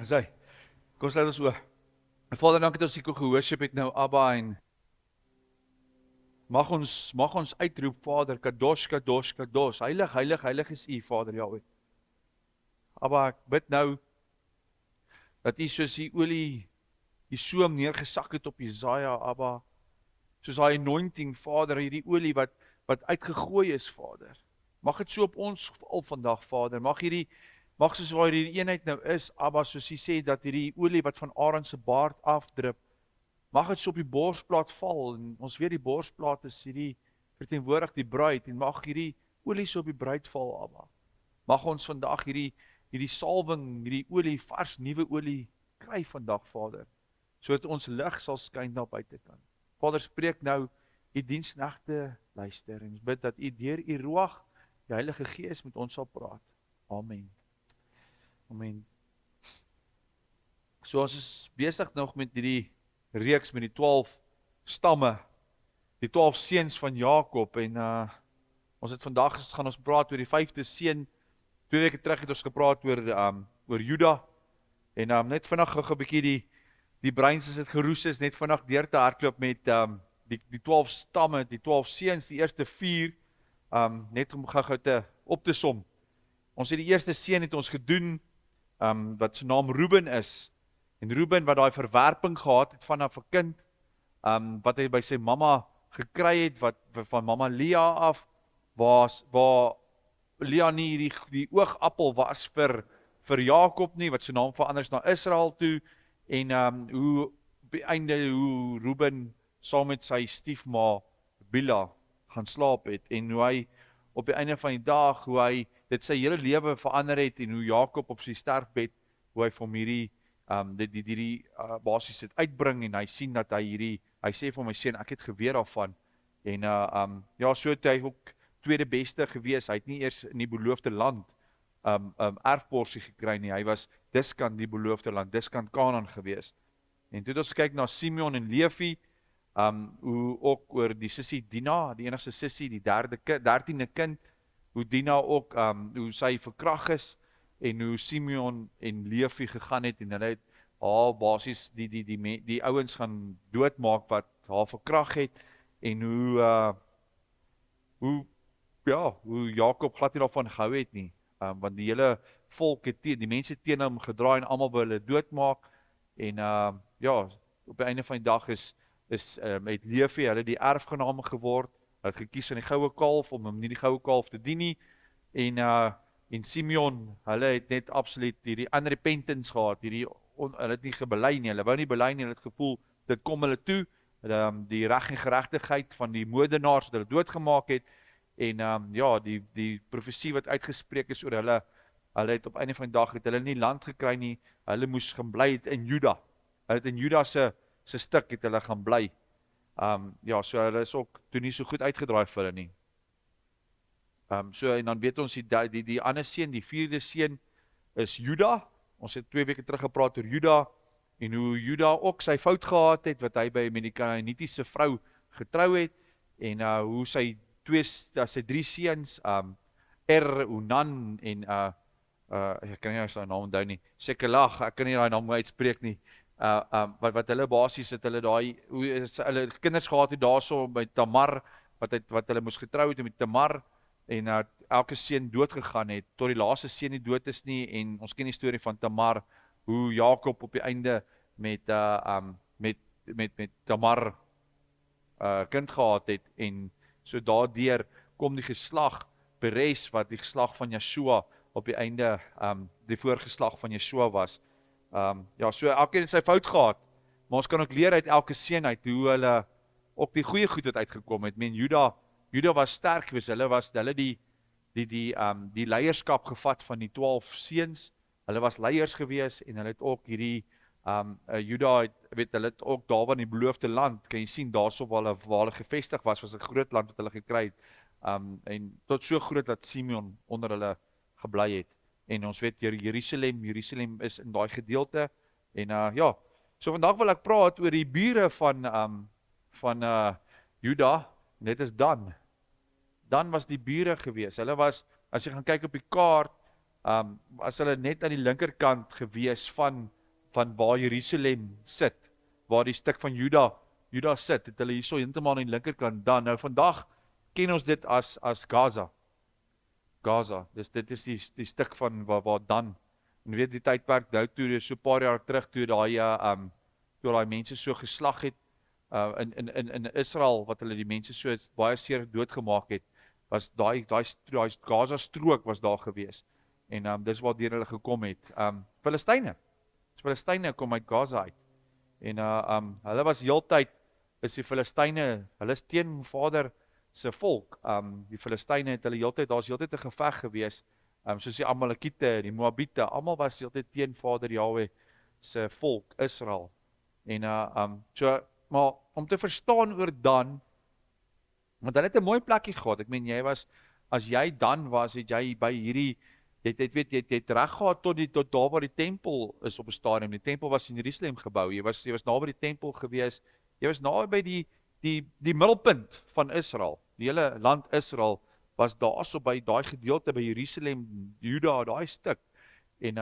Sy, kom sluit ons oë. Vader, dankie dat ons hier gehoorship het nou, Abba, en mag ons uitroep, Vader, Kadosh, Kadosh, Kadosh. Heilig, heilig, heilig is U, Vader Jahweh. Abba, ek bid nou dat U soos die olie, die soem neergesak het op Jesaja, Abba, soos daai anointing, Vader, hierdie olie wat uitgegooi is, Vader. Mag dit so op ons al vandag, Vader. Mag soos waar hierdie eenheid nou is, Abba, soos U sê, dat hierdie olie wat van Aaron se baard afdrup, mag dit so op die borsplaat val, en ons weet die borsplaat is hierdie verteenwoordig die bruid, en mag hierdie olie so op die bruid val, Abba. Mag ons vandag hierdie salwing, hierdie olie, vars nuwe olie kry vandag, Vader, sodat ons lig sal skyn daar buitekant. Vader, spreek nou, U diensknegte luister, en ons bid dat U deur U Ruach, die Heilige Gees met ons sal praat. Amen. Amen. So ons is besig nog met hierdie reeks met die 12 stamme, die 12 seuns van Jakob, en ons het vandag gaan ons praat oor die 5de seun. 2 weke terug het ons gepraat oor Juda, en net vinnig gou 'n bietjie die breins as dit geroes is, net vinnig deur te hardloop met die 12 stamme, die 12 seuns, die eerste 4, net om gou op te som. Ons het die eerste seun het ons gedoen, wat sy naam Reuben is, en Reuben wat daai verwerping gehad het vanaf 'n kind, wat hy by sy mamma gekry het, wat van mamma Lea af, waar Lea nie die oogappel was vir Jakob nie, wat sy naam verander is na Israel toe, en hoe op die einde, hoe Reuben saam met sy stiefma Bila gaan slaap het, en hoe hy op die einde van die dag, hoe hy dit sy hele lewe verander het, en hoe Jakob op sy sterfbed, hoe hy vir hom hierdie basies dit uitbring, en hy sien dat hy sê vir my seun, ek het geweet daarvan, en ja, so het hy ook tweede beste gewees. Hy het nie eers in die beloofde land erfporsie gekry nie, hy was diskant die beloofde land, diskant Kanaan gewees. En toe het ons kyk na Simeon en Levi, hoe ook oor die sussie Dina, die enigste sussie, die 13de kind, hoe Dina ook, hoe sy verkrag is, en hoe Simeon en Levi gegaan het, en hulle het haar basies die ouens gaan doodmaak wat haar verkrag het, en hoe Jakob glad nie daarvan gehou het nie, want die hele volk het die mense teen hom gedraai, en almal wou hulle doodmaak, en ja, op die einde van die dag het Levi hulle die erfgename geword, hulle het gekies aan die goue kalf, om hom nie die goue kalf te dien nie, en Simeon, hulle het net absoluut hierdie unrepentance gehad, hulle het nie gebely nie, hulle wou nie bely nie, hulle het gevoel, dit kom hulle toe, die reg en geregtigheid van die moordenaars wat hulle doodgemaak het, en ja, die profesie wat uitgespreek is oor hulle het op einde van die dag, het hulle nie land gekry nie, hulle moes gaan bly het in Juda, hulle het in Juda se stuk het hulle gaan bly, ja, so hulle is ook toe nie so goed uitgedraai vir hulle nie. So, en dan weet ons, die ander seun, die 4de seun, is Juda. Ons het 2 weke terug gepraat oor Juda, en hoe Juda ook sy fout gehad het, wat hy by die Kanaanitiese vrou getrou het, en hoe sy 3 seuns, Onan, en ek kan nie sy naam onthou nie, Sekelag, ek kan nie daai naam uitspreek nie, wat hulle basies het, hulle hulle kinders gehad het daarso by Tamar, wat hulle moes getrou het met Tamar, en elke seun dood gegaan het, tot die laaste seun nie dood is nie, en ons ken die storie van Tamar, hoe Jakob op die einde met Tamar kind gehad het, en so daardeur kom die geslag Perez, wat die geslag van Yeshua op die einde, die voorgeslag van Yeshua was. Ja, so elkeen het sy fout gehad, maar ons kan ook leer uit elke seun uit, hoe hulle ook die goeie goed het uitgekom het. Juda was sterk geweest, hulle die leierskap gevat van die 12 seuns, hulle was leiers geweest, en hulle het ook hierdie, Juda hulle het ook daar in die beloofde land, kan jy sien, daarso waar hulle gevestig was 'n groot land wat hulle gekry het, en tot so groot dat Simeon onder hulle gebly het, en ons weet, Jerusalem is in daai gedeelte, en ja, so vandag wil ek praat oor die bure van Juda, dit is Dan was die bure gewees, hulle was, as jy gaan kyk op die kaart, as hulle net aan die linkerkant gewees van waar Jerusalem sit, waar die stuk van Juda sit, het hulle hierso heeltemal aan die linkerkant dan. Nou vandag ken ons dit as Gaza. Dit is die stuk van waar dan, en weet die tydperk nou toe, so 'n paar jaar terug toe daai mense so geslag het, in Israel, wat hulle die mense so baie seer doodgemaak het, was daai Gaza strook was daar gewees. En dis waar deur hulle gekom het. Filistyne kom uit Gaza uit. En hulle was heeltyd, is die Filistyne, hulle is teen Vader se volk. Die Filistyne het hulle heeltyd, daar's heeltyd 'n geveg gewees, soos die Amalekiete, die Moabiete, almal was heeltyd teen Vader Jahwe se volk, Israel. Maar om te verstaan oor Dan, want hulle het 'n mooi plekkie gehad. Ek meen, as jy Dan was, het jy by hierdie, jy het reg gehad tot daar waar die tempel is op 'n stadium. Die tempel was in Jerusalem gebou. Jy was naby die tempel gewees. Jy was naby by die middelpunt van Israel. Die hele land Israel was daarso by daai gedeelte by Jerusalem, Juda, daai stuk. En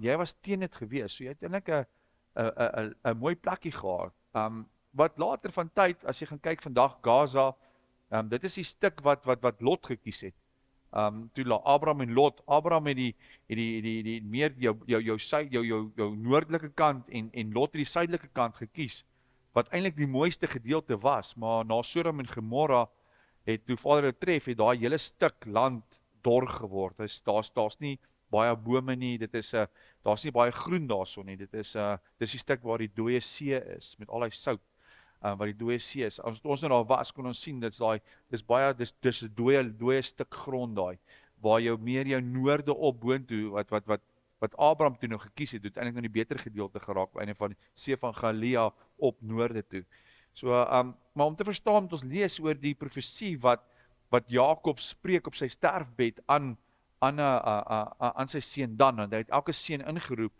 jy was teen dit gewees. So jy het eintlik 'n mooi plekkie gehad. Wat later van tyd, as jy gaan kyk vandag Gaza, dit is die stuk wat Lot gekies het. Toe Abraham en Lot, Abraham het die meer jou noordelike kant en Lot het die suidelike kant gekies, wat eintlik die mooiste gedeelte was, maar na Sodom en Gomorra het toe Vader dit tref, het daai hele stuk land dor geword. Daar's nie baie bome nie, daar's nie baie groen daarso nie. Dis die stuk waar die dooie see is met al die sout. Wat die dooie see is. As ons nou daar was, kon ons sien dis 'n dooie stuk grond daai, waar jou noorde op boontoe wat Abraham toe nou gekies het, eintlik nou die beter gedeelte geraak by einde van die see van Galilea op noorde toe. So maar om te verstaan, moet ons lees oor die profesie wat Jakob spreek op sy sterfbed aan sy seun Dan, want hy het elke seun ingeroep.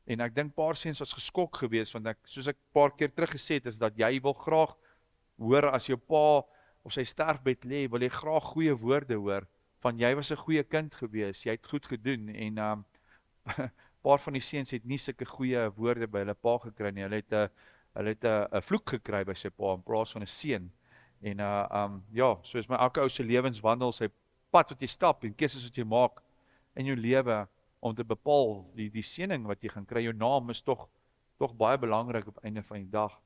En ek dink paar seuns was geskok geweest, want soos ek paar keer terug gesê het, is dat jy wil graag hoor, as jou pa op sy sterfbed lê, wil jy graag goeie woorde hoor, van jy was 'n goeie kind geweest, jy het goed gedoen, en paar van die seuns het nie sulke goeie woorde by hulle pa gekry nie, hulle het 'n vloek gekry by sy pa, in plaas van 'n seën. En so is my elke ou se lewenswandel, sy pad wat jy stap, en keuses wat jy maak in jou lewe, om te bepaal die seëning wat jy gaan kry. Jou naam is tog baie belangrik op einde van die dag,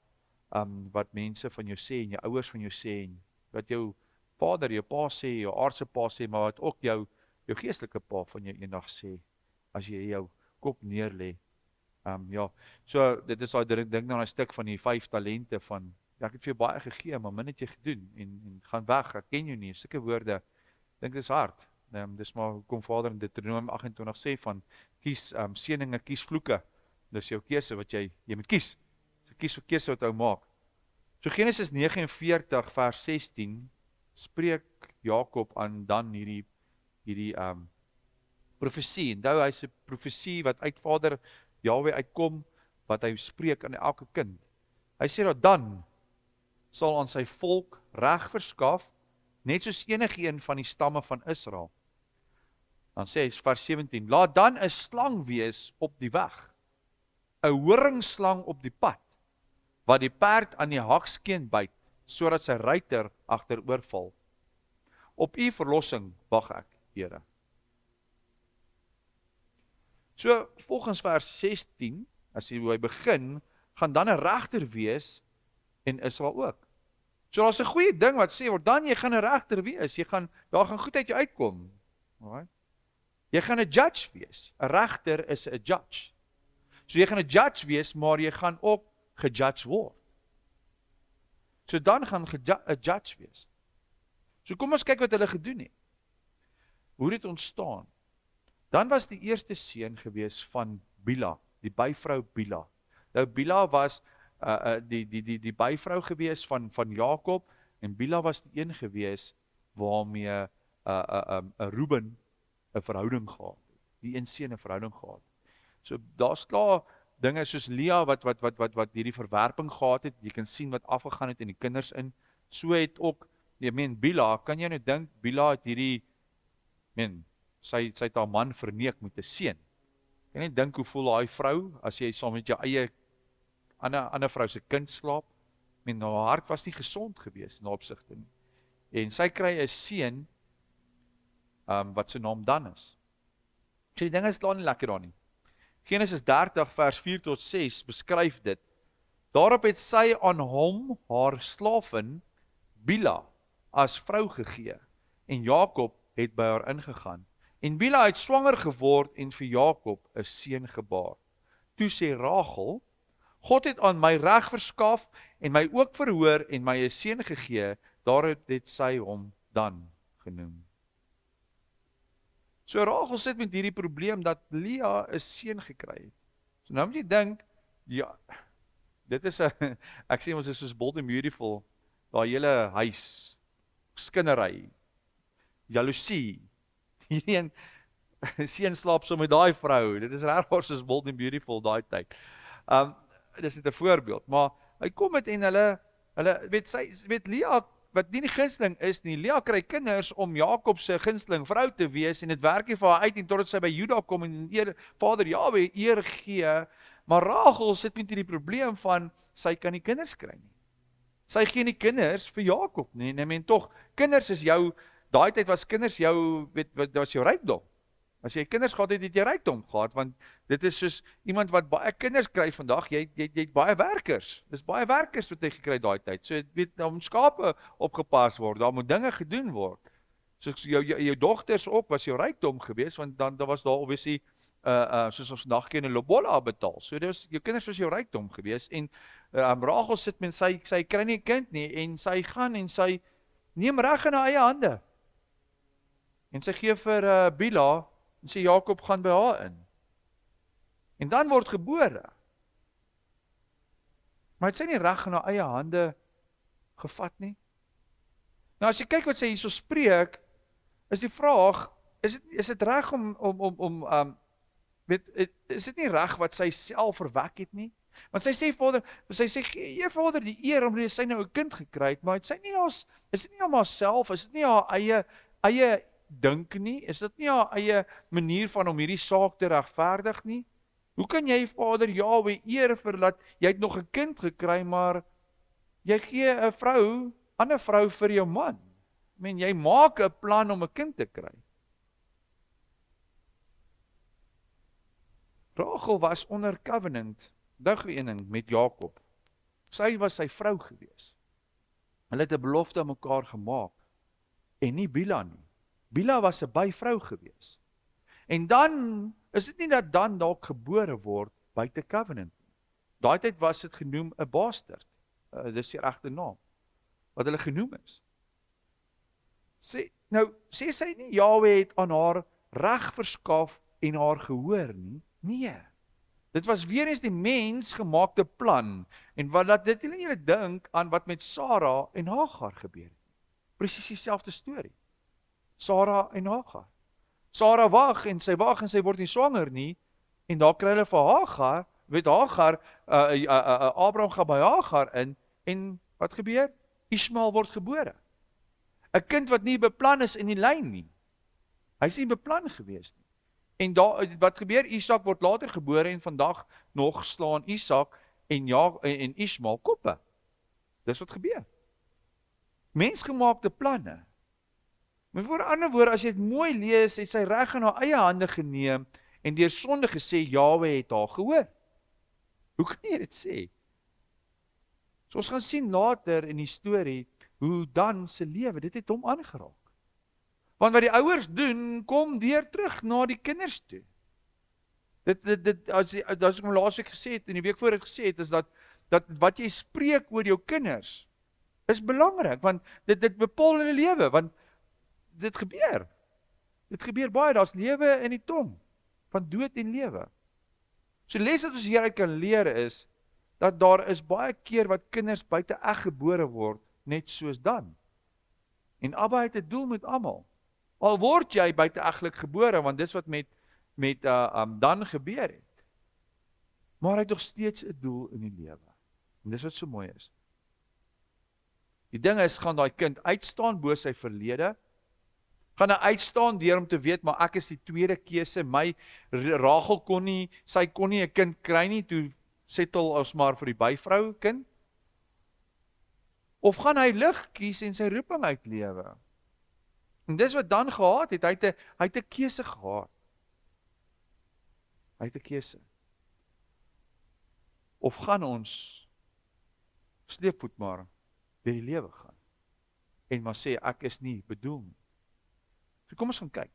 wat mense van jou sê, en jou ouers van jou sê, en wat jou vader, jou pa sê, jou aardse pa sê, maar wat ook jou geestelike pa van jou eendag sê, as jy jou kop neerlê. So dit is daai dink nou 'n stuk van die 5 talente van, ek het vir jou baie gegee, maar min het jy gedoen, en gaan weg, ek ken jou nie, sulke woorde, dink dis hard. Dis maar hoekom Vader in Deuteronomium 28 sê van, kies seëninge, kies vloeke. Dis jou keuse wat jy moet kies. So kies vir keuse wat jy maak. So Genesis 49 vers 16 spreek Jakob aan Dan hierdie profesie. Onthou, hy's 'n profesie wat uit Vader Jahwe uitkom, wat hy spreek aan elke kind. Hy sê dat Dan sal aan sy volk reg verskaf, net soos enige een van die stamme van Israel. Dan sê hy vers 17, laat dan 'n slang wees op die weg, 'n horingslang op die pad, wat die perd aan die hakskeen byt, sodat sy ruiter agteroorval. Op u verlossing wag ek, Here. So volgens vers 16, as hy begin, gaan dan 'n regter wees en Israel ook. So daar's 'n goeie ding wat sê word, dan jy gaan 'n regter wees, daar gaan goed uit jou uitkom. Alright? Jy gaan 'n judge wees. 'n Regter is 'n judge. So jy gaan 'n judge wees, maar jy gaan ook gejudge word. So dan gaan 'n judge wees. So kom ons kyk wat hulle gedoen het. Hoe dit ontstaan. Dan was die eerste seun gewees van Bila, die byvrou Bila. Nou Bila was die byvrou gewees van Jakob, en Bila was die een gewees waarmee Reuben 'n verhouding gehad het. Die een seun 'n verhouding gehad. So daar's klaar dinge soos Lea wat hierdie verwerping gehad het. Jy kan sien wat afgegaan het in die kinders in. So het ook, Bila, kan jy nou dink, Bila het sy het haar man verneek met 'n seun. Kan jy dink hoe voel daai vrou as jy saam met jou eie ander vrou se kind slaap? Haar hart was nie gesond gewees in opsigte nie. En sy kry 'n seun wat sy naam Dan is. So die ding is klaar nie lekker daar nie. Genesis 30 vers 4 tot 6 beskryf dit. Daarop het sy aan hom haar slaafin Bila as vrou gegee en Jakob het by haar ingegaan. En Bila het swanger geword en vir Jakob 'n seun gebaar. Toe sê Rachel, God het aan my reg verskaf en my ook verhoor en my 'n seun gegee, daarop het sy hom Dan genoem. So Rachel sit met hierdie probleem dat Lea 'n seun gekry het. So nou moet jy dink, ja, dit is ek sê ons is soos Bold and Beautiful, daai hele huis, skinnery, jaloesie, hierdie een seun slaap so met daai vrou, dit is regtig soos Bold and Beautiful daai tyd. Dit is net 'n voorbeeld, maar hy kom met en hulle weet Lea, wat nie die gunsteling is nie, Lea kry kinders om Jakob se gunsteling vrou te wees en dit werk nie vir haar uit en totdat sy by Juda kom en Vader Jahwe eer gee, maar Rachel sit met hierdie probleem van, sy kan nie kinders kry nie. Sy gee nie kinders vir Jakob nie, en tog, kinders is jou, daai tyd was kinders jou, wat was jou rykdom. As jy kinders gehad het, het jy rykdom gehad, want dit is soos iemand wat baie kinders kry vandag, jy het baie werkers, dis baie werkers wat jy gekry daai tyd, so daar moet skape opgepas word, daar moet dinge gedoen word, so jou dogters ook was jou rykdom geweest, want dan was daar obviously, soos ons vandag ken, 'n lobola betaal, so dis, jou kinders was jou rykdom geweest, en Rachel sit met sy kry nie 'n kind nie, en sy gaan en sy neem reg in haar eie hande, en sy gee vir Bila, en sê Jakob gaan by haar in. En dan word gebore. Maar het sy nie reg in haar eie hande gevat nie? Nou as jy kyk wat sy hierso spreek, is die vraag, is dit reg is dit nie reg wat sy self verwek het nie? Want sy sê Vader, gee jy Vader die eer omdat sy nou 'n kind gekry het, maar is dit nie om haarself, is dit nie haar eie dink nie, is dit nie haar eie manier van om hierdie saak te regverdig nie? Hoe kan jy Vader Jahwe eer vir dat jy het nog 'n kind gekry, maar jy gee 'n ander vrou vir jou man? Jy maak 'n plan om 'n kind te kry. Rachel was onder covenant, ding met Jakob. Sy was sy vrou gewees. Hulle het 'n belofte aan mekaar gemaak, en nie Bila nie. Bila was 'n byvrou gewees. En dan, is dit nie dat dan dalk gebore word buite covenant nie. Daai tyd was dit genoem 'n bastard. Dis die regte naam, wat hulle genoem is. Sê sy nie, Jahwe het aan haar reg verskaf en haar gehoor nie? Nee. Dit was weer eens die mens gemaakte plan, en wat laat dit julle dink aan wat met Sarah en Hagar gebeur het. Presies dieselfde storie. Sarah en Hagar. Sarah wag en sy word nie swanger nie, en daar kry hulle vir Hagar, Abraham gaan by Hagar in, en wat gebeur? Ismael word gebore. 'n kind wat nie beplan is in die lyn nie. Hy is nie beplan gewees nie. En wat gebeur? Isak word later gebore, en vandag nog slaan Isak en Ismael koppe. Dis wat gebeur. Mensgemaakte planne. Met ander woorde, as jy dit mooi lees, het sy reg in haar eie hande geneem, en deur sonde gesê, Jahwe het haar gehoor. Hoe kan jy dit sê? So ons gaan sien later in die storie, hoe Dan se lewe, dit het hom aangeraak. Want wat die ouers doen, kom deur terug na die kinders toe. As ek my laasweek gesê het, en die week voor het gesê het, is dat wat jy spreek oor jou kinders, is belangrik, want dit bepaal hulle lewe, want dit gebeur. Dit gebeur baie, daar's lewe in die tong, van dood en lewe. So die les wat ons hieruit kan leer is, dat daar is baie keer wat kinders buite eg gebore word, net soos Dan. En Abba het 'n doel met almal. Al word jy buiteeglik gebore, want dis wat met Dan gebeur het. Maar hy het nog steeds 'n doel in die lewe. En dis wat so mooi is. Die ding is, gaan daai kind uitstaan bo sy verlede? Gaan hy uitstaan deur om te weet, maar ek is die tweede keuse, Rachel kon nie 'n kind kry nie, toe settle ons maar vir die byvrou kind? Of gaan hy lig kies en sy roeping uitlewe? En dis wat Dan gehad het, hy het 'n keuse gehad. Hy het 'n keuse. Of gaan ons sleepvoet maar deur die lewe gaan en maar sê ek is nie bedoel nie. So kom ons gaan kyk.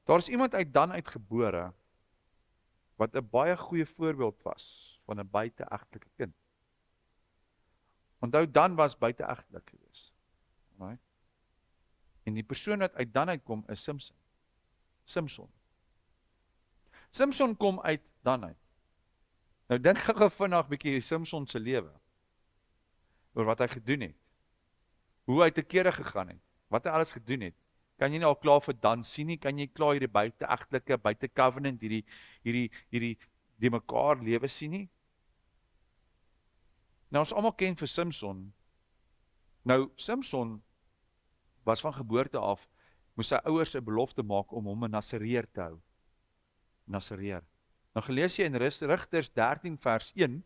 Daar is iemand uit Dan uitgebore wat 'n baie goeie voorbeeld was van 'n buite-egtelike kind. Onthou Dan was buite-egtelik gewees. Right? En die persoon wat uit Dan uitkom is Simson. Simson kom uit Dan uit. Nou dink gou vinnig 'n bietjie Simson se lewe. Oor wat hy gedoen het. Hoe hy te kere gegaan het. Wat hy alles gedoen het. Kan jy nou al klaar vir Dan sien nie? Kan jy klaar hierdie buite-egtelike, buite-covenant, hierdie die mekaar lewe sien nie? Nou ons almal ken vir Simson. Nou Simson was van geboorte af, moes sy ouers 'n belofte maak om hom 'n Nasareer te hou. Nasareer. Nou gelees jy in Rigters 13 vers 1,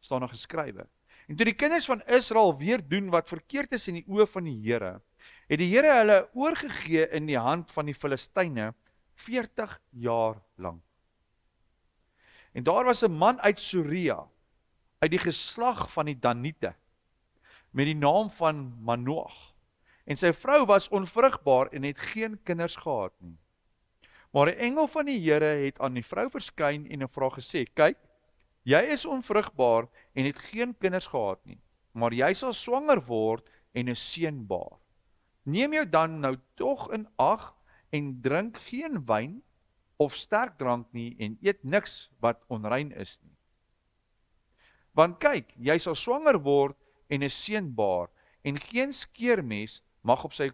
staan daar geskrywe. En toe die kinders van Israel weer doen wat verkeerd is in die oë van die Here, het die Here hulle oorgegee in die hand van die Filistyne 40 jaar lank. En daar was 'n man uit Soria, uit die geslag van die Danite, met die naam van Manoach. En sy vrou was onvrugbaar en het geen kinders gehad nie. Maar 'n engel van die Here het aan die vrou verskyn en 'n vrou gesê, kyk, jy is onvrugbaar en het geen kinders gehad nie, maar jy sal swanger word en 'n seun baar. Neem jou dan nou tog in ag en drink geen wyn of sterk drank nie en eet niks wat onrein is nie. Want kyk, jy sal swanger word en 'n seun baar en geen skeermes mag op sy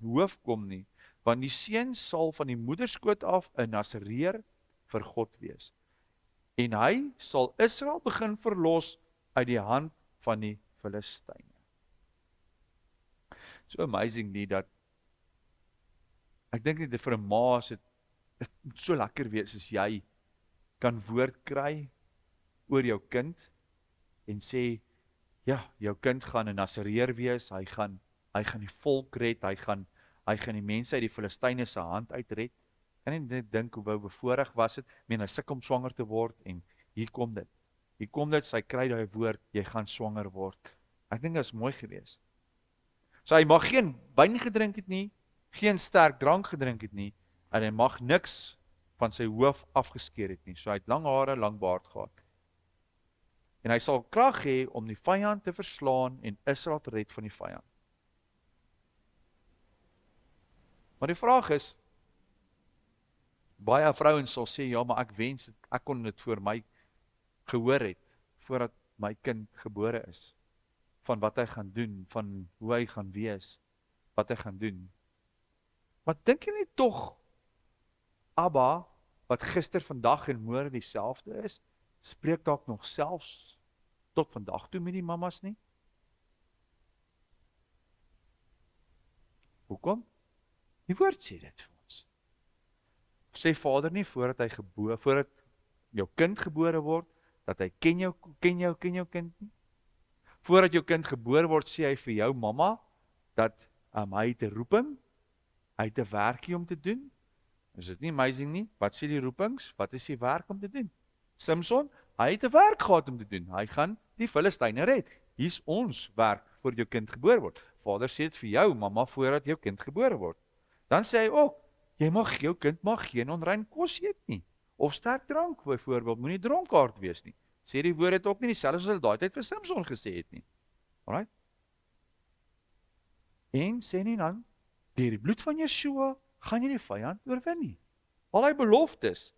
hoof kom nie, want die seun sal van die moederskoot af 'n Nasareer vir God wees. En hy sal Israel begin verlos uit die hand van die Filistyne. So amazing nie dat, ek dink nie vir 'n ma is dit moet so lekker wees as jy kan woord kry oor jou kind en sê, ja, jou kind gaan 'n Nasareer wees, hy gaan die volk red, hy gaan die mense uit die Filistyne se hand uitred. Kan nie net dink hoe bevoorreg was dit, hy sukkel om swanger te word en hier kom dit, sy kry daai woord, jy gaan swanger word. Ek dink dit is mooi geweest. So hy mag geen wyn gedrink het nie, geen sterk drank gedrink het nie, en hy mag niks van sy hoof afgeskeer het nie. So hy het lang hare, lang baard gehad. En hy sal krag hê om die vyand te verslaan en Israel te red van die vyand. Maar die vraag is, baie vrouens sal sê, ja, maar ek wens, ek kon dit voor my gehoor het, voordat my kind gebore is, van wat hy gaan doen, van hoe hy gaan wees, wat hy gaan doen. Maar dink jy nie tog, Abba, wat gister, vandag en môre dieselfde is, spreek dalk nog selfs tot vandag toe met die mamas nie? Hoekom? Die woord sê dit vir ons. Sê Vader nie voordat jou kind gebore word, dat hy ken jou kind nie? Voordat jou kind gebore word, sê hy vir jou mamma, dat hy het 'n roeping, hy het 'n werkie om te doen. Is dit nie amazing nie? Wat sê die roepings? Wat is die werk om te doen? Simson, hy het 'n werk gehad om te doen. Hy gaan die Filistyne red. Hier's ons werk voor jou kind gebore word. Vader sê dit vir jou, mamma, voordat jou kind gebore word. Dan sê hy ook, jou kind mag geen onrein kos eet nie. Of sterk drank, byvoorbeeld, moenie dronkaard wees nie. Sê die woord het ook nie dieselfde as hulle daai tyd vir Simson gesê het nie. Alright? En sê nie dan, deur die bloed van Yeshua gaan jy die vyand oorwin nie. Al die beloftes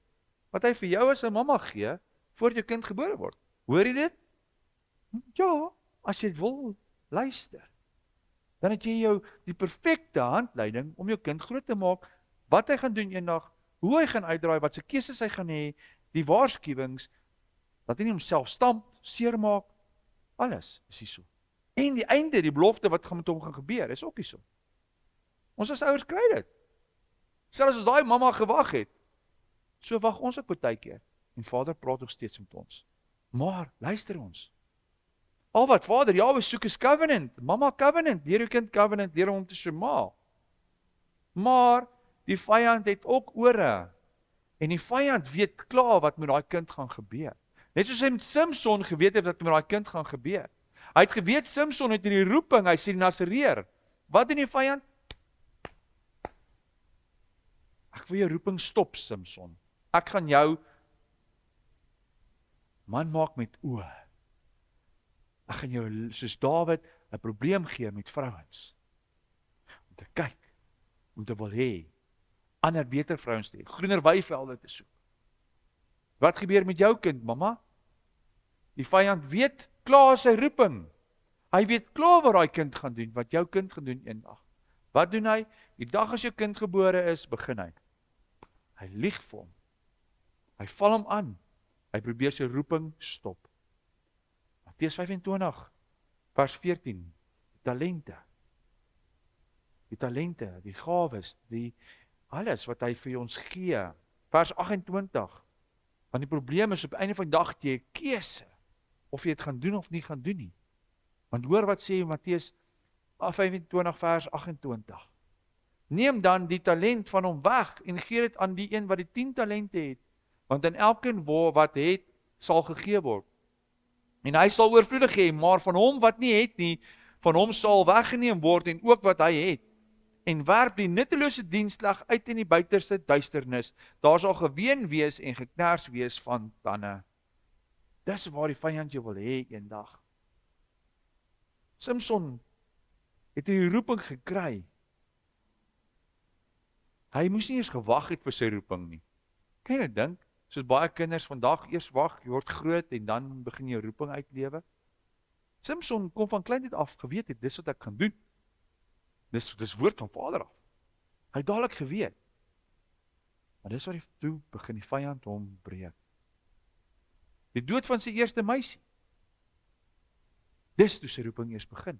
wat hy vir jou as 'n mamma gee voor jou kind gebore word. Hoor jy dit? Ja, as jy wil luister. Dan het jy die perfekte handleiding om jou kind groot te maak, wat hy gaan doen eendag, hoe hy gaan uitdraai, wat sy keuses hy gaan hê, die waarskuwings, dat hy nie homself stamp, seermaak, alles is hier so. En die einde, die belofte wat met hom gaan gebeur, is ook hier so. Ons as ouers kry dit. Selfs as daai mamma gewag het, so wag ons ook baie keer. En Vader praat nog steeds met ons. Maar, luister ons. Al wat Vader Jahwe soek is covenant, mamma covenant, deur jou kind covenant, deur hom te shema. Maar, die vyand het ook ore. En die vyand weet klaar wat met daai kind gaan gebeur. Net soos hy met Samson geweet het wat met daai kind gaan gebeur. Hy het geweet Samson het hierdie roeping, hy sê die Nasareer. Wat doen die vyand? Ek wil jou roeping stop, Samson. Ek gaan jou man maak met oë. Ek gaan jou, soos Dawid, 'n probleem gee met vrouens. Om te kyk, om te wil hê, ander beter vrouens te hê, groener weivelde te soek. Wat gebeur met jou kind, mamma? Die vyand weet klaar sy roeping. Hy weet klaar wat daai kind gaan doen, wat jou kind gaan doen eendag. Wat doen hy? Die dag as jou kind gebore is, begin hy. Hy lieg vir hom. Hy val hom aan. Hy probeer sy roeping stop. Matteus 25, vers 14, die talente, die gawes, die alles wat hy vir ons gee. Vers 28, want die probleem is op die einde van die dag het jy 'n keuse, of jy dit gaan doen of nie gaan doen nie. Want hoor wat sê Matteus 25 vers 28. Neem dan die talent van hom weg en gee dit aan die een wat die 10 talente het. Want aan elkeen wat het, sal gegee word. En hy sal oorvloedig hê, maar van hom wat nie het nie, van hom sal weggeneem word en ook wat hy het. En werp die nuttelose dienslag uit in die buiterste duisternis. Daar sal geween wees en geknars wees van tande. Dis waar die vyand jou wil hê eendag. Samson het die roeping gekry. Hy moes nie eers gewag het vir sy roeping nie. Kan jy dit dink? Soos baie kinders vandag eers wag, jy word groot en dan begin jy roeping uitlewe. Samson kom van kleintyd af geweet het, dis wat ek gaan doen. Dis woord van Vader af. Hy het dadelik geweet. Maar dis wat hy toe begin die vyand hom breek. Die dood van sy eerste meisie. Dis toe sy roeping eers begin.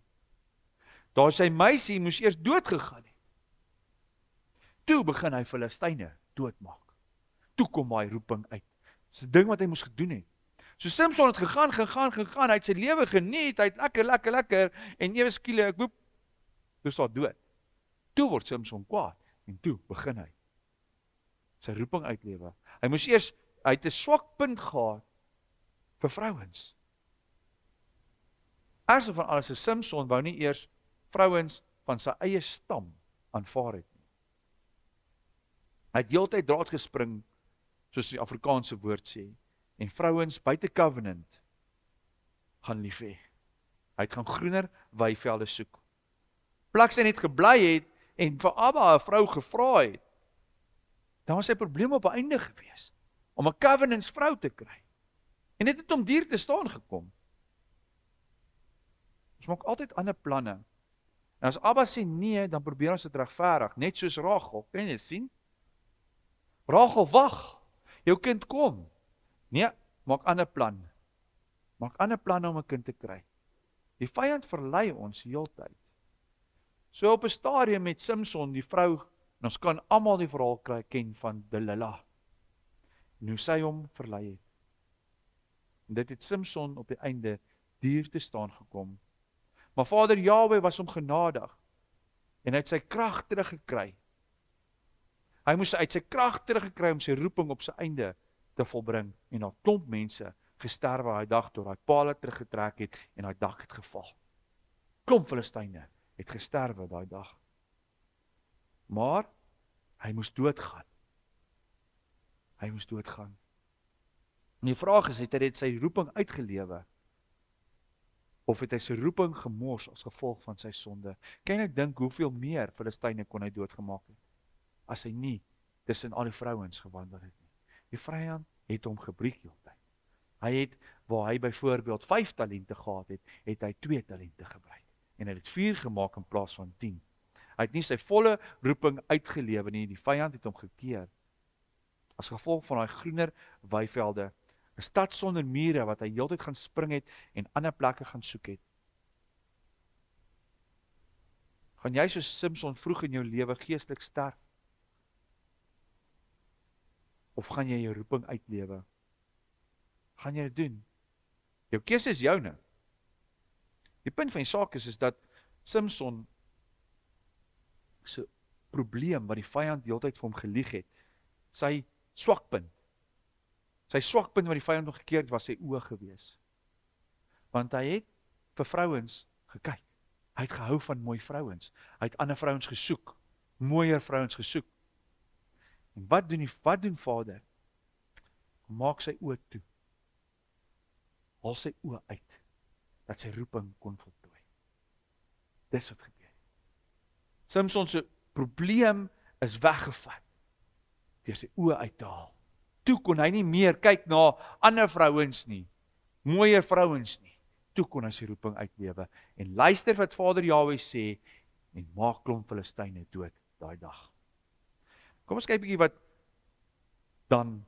Daar sy meisie moes eers dood gegaan het. Toe begin hy Filistyne doodmaak. Toe kom daai roeping uit. Dis 'n ding wat hy moes gedoen het. So Samson het gegaan, hy het sy lewe geniet, hy het lekker, en ewe skielik, boep, toe staan dood. Toe word Samson kwaad, en toe begin hy sy roeping uitlewe. Hy het 'n swak punt gehad vir vrouens. Eerste van alles is Samson wou nie eers vrouens van sy eie stam aanvaar het nie. Hy het heeltyd draad gespring, soos die Afrikaanse woord sê, en vrouens buite covenant gaan lief hê. Hy het gaan groener weivelde soek. Plaks hy net gebly het en vir Abba 'n vrou gevra het, dan was sy probleem op 'n einde gewees om 'n covenantsvrou te kry. En dit het om duur te staan gekom. Ons maak altyd ander planne. En as Abba sê nee, dan probeer ons dit regverdig, net soos Rachel. Kan jy sien? Rachel, wag. Jou kind kom. Nee, maak ander plan. Maak ander planne om 'n kind te kry. Die vyand verlei ons heeltyd. So op 'n stadium met Samson, die vrou, en ons kan almal die verhaal ken van Delilah. En hoe sy hom verlei het. En dit het Samson op die einde duur te staan gekom. Maar Vader Jahwe was hom genadig. En hy het sy krag teruggekry. Hy moes uit sy krag teruggekry om sy roeping op sy einde te volbring. En daar klomp mense gesterwe daai dag toe daai paal teruggetrek het en daai dak het geval. Klomp Filistyne het gesterwe daai dag. Maar hy moes doodgaan. Hy moes doodgaan. En die vraag is, het hy dit sy roeping uitgelewe? Of het hy sy roeping gemors as gevolg van sy sonde? Kan jy dink hoeveel meer Filistyne kon hy doodgemaak het, as hy nie tussen al die vrouens gewandel het nie. Die vyand het hom gebreek heeltyd. Hy het, waar hy byvoorbeeld 5 talente gehad het, het hy 2 talente gebruik. En hy het 4 gemaak in plaas van 10. Hy het nie sy volle roeping uitgelewe nie, die vyand het hom gekeer. As gevolg van daai groener weivelde, 'n stad sonder mure wat hy heeltyd gaan spring het en ander plekke gaan soek het. Gaan jy soos Samson vroeg in jou lewe geestelik sterf? Of gaan jy jou roeping uitlewe? Gaan jy dit doen? Jou keuse is joune. Die punt van die saak is dat Samson se probleem wat die vyand die hele tyd vir hom gelieg het, sy swakpunt wat die vyand nog gekeer het, was sy oë gewees. Want hy het vir vrouens gekyk. Hy het gehou van mooi vrouens. Hy het ander vrouens gesoek, mooier vrouens gesoek. En wat doen Vader? Maak sy oë toe. Haal sy oë uit, dat sy roeping kon voltooi. Dis wat gebeur. Samson se probleem is weggevat, deur sy oë uit te haal. Toe kon hy nie meer kyk na ander vrouens nie, mooier vrouens nie. Toe kon hy sy roeping uitlewe. En luister wat Vader Jahwe sê, en maak klomp Filistyne dood daai dag. Kom ons kyk bietjie wat dan.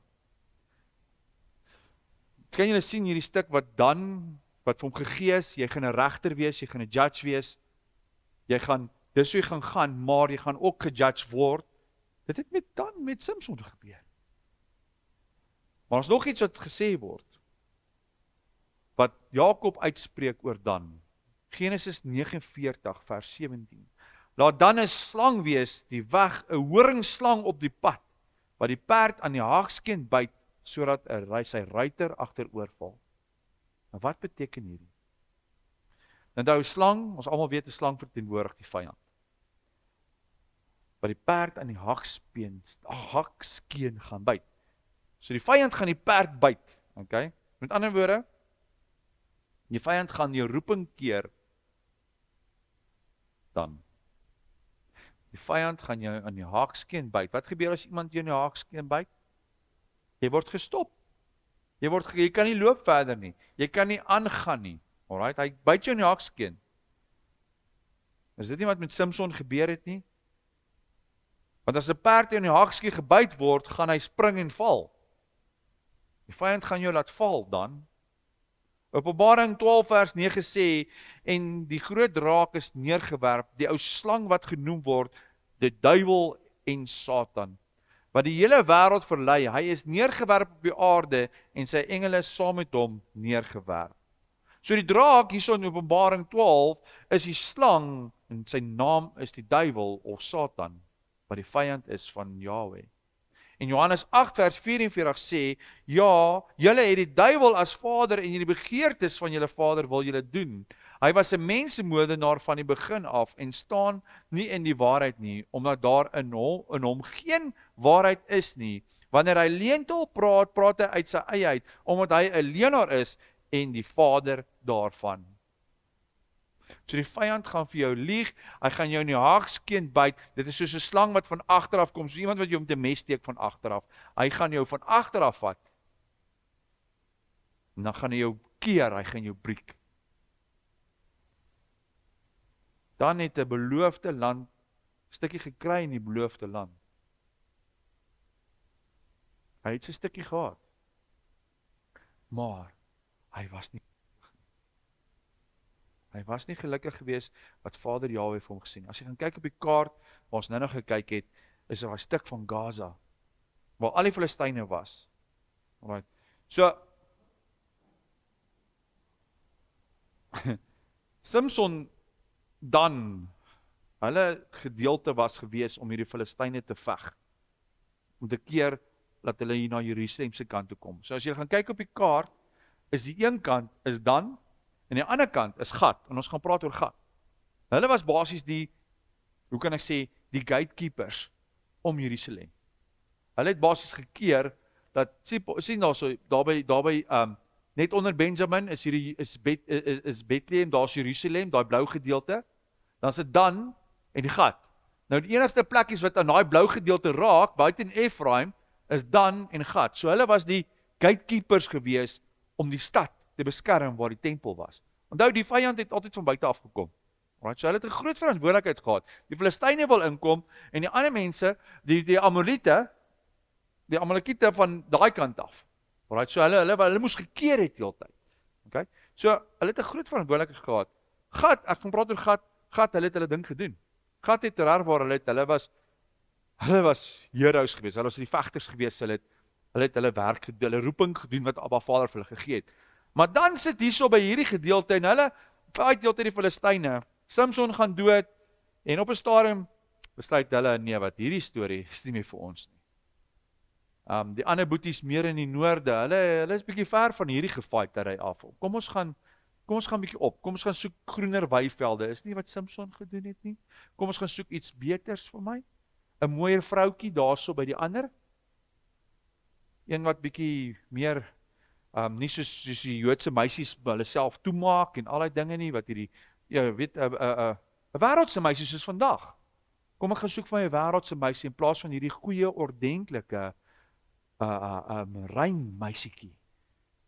Kan julle sien hierdie stuk wat vir hom gegee is, jy gaan 'n regter wees, jy gaan 'n judge wees, dis hoe jy gaan, maar jy gaan ook gejudge word. Dit het met Samson gebeur. Maar ons nog iets wat gesê word, wat Jakob uitspreek oor Dan. Genesis 49 vers 17. Laat dan 'n slang wees, die weg, 'n horingslang op die pad, wat die perd aan die haakskeen byt, sodat sy ruiter agteroor val. Nou wat beteken hierdie? Nou slang, ons almal weet 'n slang verteenwoordig die vyand. Wat die perd aan die haakskeen gaan byt. So die vyand gaan die perd byt, okay? Met ander woorde, die vyand gaan jou roeping keer, dan. Die vyand gaan jou aan die haakskeen byt. Wat gebeur as iemand jou aan die haakskeen byt? Jy word gestop. Jy kan nie loop verder nie. Jy kan nie aangaan nie. Alright, hy byt jou in die haakskeen. Is dit nie wat met Samson gebeur het nie? Want as 'n perd in die haakskeen gebyt word, gaan hy spring en val. Die vyand gaan jou laat val dan. Openbaring 12 vers 9 sê, en die groot draak is neergewerp, die ou slang wat genoem word, die duiwel en Satan, wat die hele wêreld verlei. Hy is neergewerp op die aarde en sy engele saam met hom neergewerp. So die draak hierso in Openbaring 12 is die slang en sy naam is die duiwel of Satan, wat die vyand is van Jahwe. En Johannes 8 vers 44 sê, ja, julle het die duiwel as vader en die begeertes van julle vader wil julle doen. Hy was 'n mensemoordenaar van die begin af en staan nie in die waarheid nie, omdat daar in hom geen waarheid is nie. Wanneer hy leentol praat, praat hy uit sy eie uit, omdat hy 'n leenaar is en die vader daarvan. So die vyand gaan vir jou lieg, hy gaan jou in die haakskeen byt, dit is soos 'n slang wat van agteraf kom, so iemand wat jou met 'n mes steek van agteraf, hy gaan jou van agteraf vat, en dan gaan hy jou keer, hy gaan jou breek. Dan het 'n beloofde land, stukkie gekry in die beloofde land. Hy het sy stukkie gehad, maar hy was nie gelukkig geweest wat Vader Jahwe vir hom gesien. As jy gaan kyk op die kaart, waar ons nou gekyk het, is daar 'n stuk van Gaza, waar al die Filistyne was. Alright. So, Samson dan, hulle gedeelte was geweest om hierdie Filistyne te veg, om te keer, dat hulle hier na Jerusalem se kant toe kom. So as jy gaan kyk op die kaart, is die een kant is Dan, en die ander kant is Gad, en ons gaan praat oor Gad. Hulle was basies die gatekeepers om Jerusalem. Hulle het basies gekeer, dat, sien daarby, net onder Benjamin is Bethlehem, daar is Jerusalem, daai blou gedeelte, dan is dit Dan en die Gad. Nou die enigste plekkies wat aan daai blou gedeelte raak, buiten Ephraim, is Dan en Gad. So hulle was die gatekeepers gewees, om die stad te beskerm waar die tempel was. Onthou, die vyand het altyd van buite af gekom. Alright, so hulle het 'n groot verantwoordelikheid gehad. Die Filistyne wil inkom, en die ander mense, die Amalekiete van daai kant af. Alright, so hulle moes gekeer het heeltyd. Okay? So hulle het 'n groot verantwoordelikheid gehad. Gad, ek gaan praat oor Gad, hulle het hulle ding gedoen. Gat het terror waar hulle was heroes geweest, hulle was die vegters geweest, hulle het hulle werk gedoen, hulle roeping gedoen wat Abba Vader vir hulle gegee het. Maar dan sit hierso by hierdie gedeelte en hulle fight heeltyd die Filistyne. Samson gaan dood en op 'n stadium besluit hulle nee, wat hierdie storie is nie meer vir ons nie. Die ander boeties meer in die noorde, hulle is bietjie ver van hierdie gefightery af. Kom ons gaan bietjie op. Kom ons gaan soek groener weivelde. Is nie wat Samson gedoen het nie. Kom ons gaan soek iets beters vir my. 'n Mooier vroutjie daarso by die ander. Een wat bietjie meer nie soos die Joodse meisies hulle self toemaak en al die dinge nie wat hierdie weet 'n wêreldse meisie soos vandag. Kom ek gaan soek van 'n wêreldse meisie in plaas van hierdie goeie ordentlike rein meisietjie.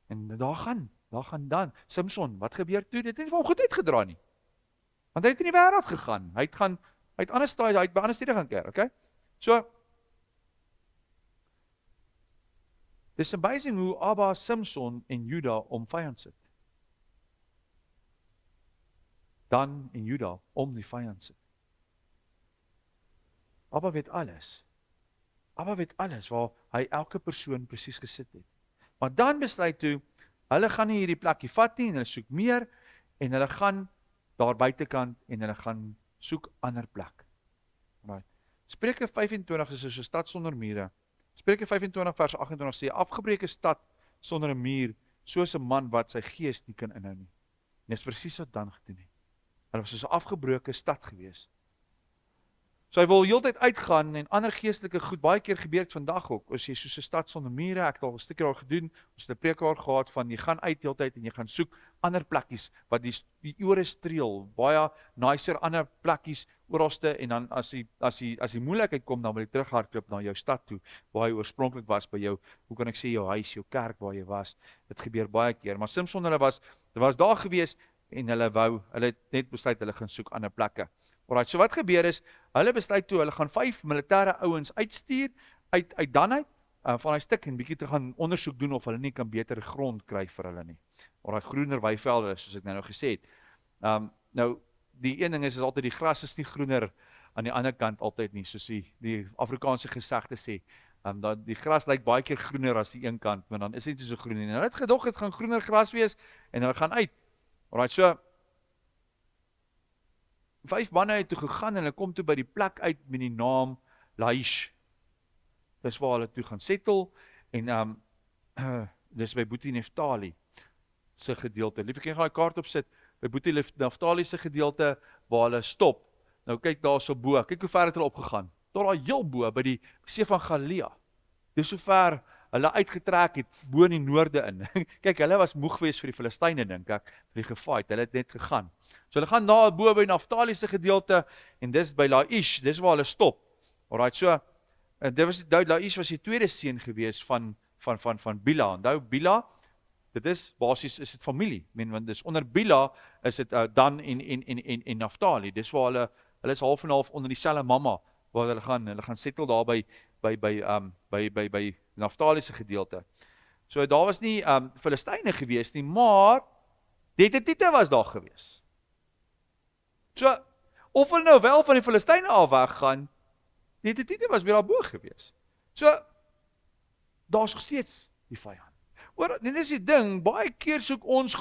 En daar gaan dan Samson, wat gebeur toe? Dit het nie vir hom goed uitgedra nie. Want hy het in die wêreld gegaan. Hy het by ander stede gaan keer, okay? So dis amazing hoe Abba, Samson en Juda om vyand sit. Dan en Juda om die vyand sit. Abba weet alles. Abba weet alles waar hy elke persoon presies gesit het. Maar dan besluit toe, hulle gaan nie hierdie plekkie vat nie en hulle soek meer en hulle gaan daar buitekant en hulle gaan soek ander plek. Right. Spreuke 25 is soos 'n stad sonder mure. Spreuke 25 vers 28 sê, 'n afgebreeke stad sonder 'n muur, soos 'n man wat sy gees nie kan inhou nie. En dis presies wat dan gedoen het. Hulle was soos 'n afgebroke stad gewees. So hy wil heeltyd uitgaan en ander geestelike goed, baie keer gebeur dit vandag ook, as jy soos 'n stad sonder mure, ek het al 'n stukkie daar gedoen, ons het 'n preek daar gehad van, jy gaan uit heeltyd en jy gaan soek ander plekkies, wat die ore streel, baie nicer ander plekkies, oralste, en dan as die moeilikheid kom, dan wil jy terughardloop na jou stad toe, waar jy oorspronklik was by jou, hoe kan ek sê, jou huis, jou kerk waar jy was, dit gebeur baie keer, maar Samson hulle was daar gewees, en hulle het net besluit, hulle gaan soek ander plekke. Alright, so wat gebeur is, hulle besluit toe, hulle gaan 5 militêre ouens uitstuur, uit dan uit, van hy stuk, en bietjie te gaan ondersoek doen, of hulle nie kan beter grond kry vir hulle nie. Alright, groener weivelde, soos ek nou gesê het. Nou, die een ding is altyd, die gras is nie groener aan die ander kant altyd nie, soos die Afrikaanse gesegde sê, dat die gras lyk baie keer groener as die een kant, maar dan is dit nie so groen nie. En hulle het gedog, het gaan groener gras wees, en hulle gaan uit. Alright, so, 5 manne het toe gegaan en hulle kom toe by die plek uit met die naam Laish. Dis waar hulle toe gaan settle en dis by Boetie Neftali se gedeelte. Lief ek gaan die kaart opsit by Boetie Neftali se gedeelte waar hulle stop. Nou kyk daar so bo. Kyk hoe ver het hulle opgegaan. Tot daar heel bo by die see van Galilea. Dis so ver hulle uitgetrek het bo in die noorde in. Kyk, hulle was moeg geweest vir die Filistyne dink ek, vir die gefight. Hulle het net gegaan. So hulle gaan daar bo by Naftali se gedeelte en dis by Laish, dis waar hulle stop. Alright, so Laish was die tweede seun geweest van Bila. Onthou Bila, dit is basies is dit familie. Want dis onder Bila is dit Dan en Naftali. Dis waar hulle is half en half onder dieselfde mamma waar hulle gaan settle daar by Naftali se gedeelte. So daar was nie Filistyne gewees nie, maar die Hittite was daar gewees. So of hulle nou wel van die Filistyne af weggaan, die Hittite was weer daarbo gewees. So daar's nog steeds die vyand. Oor, dit is die ding, baie keer soek ons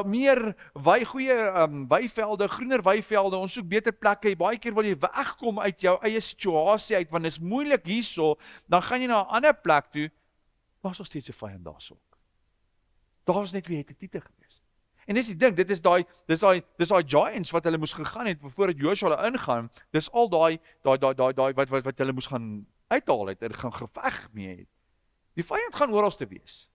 meer weivelde, groener weivelde, ons soek beter plekke, baie keer wil jy wegkom uit jou eie situasie uit, want dit is moeilik hierso, dan gaan jy na 'n ander plek toe, daar is nog steeds 'n vyand daarso ook. Daar was net weer Hittite gewees. En dis die ding, dis daai giants wat hulle moes gegaan het, voordat Joshua hulle ingaan, dis al daai wat hulle moes gaan uithaal het, en gaan geveg mee het. Die vyand gaan oral te wees.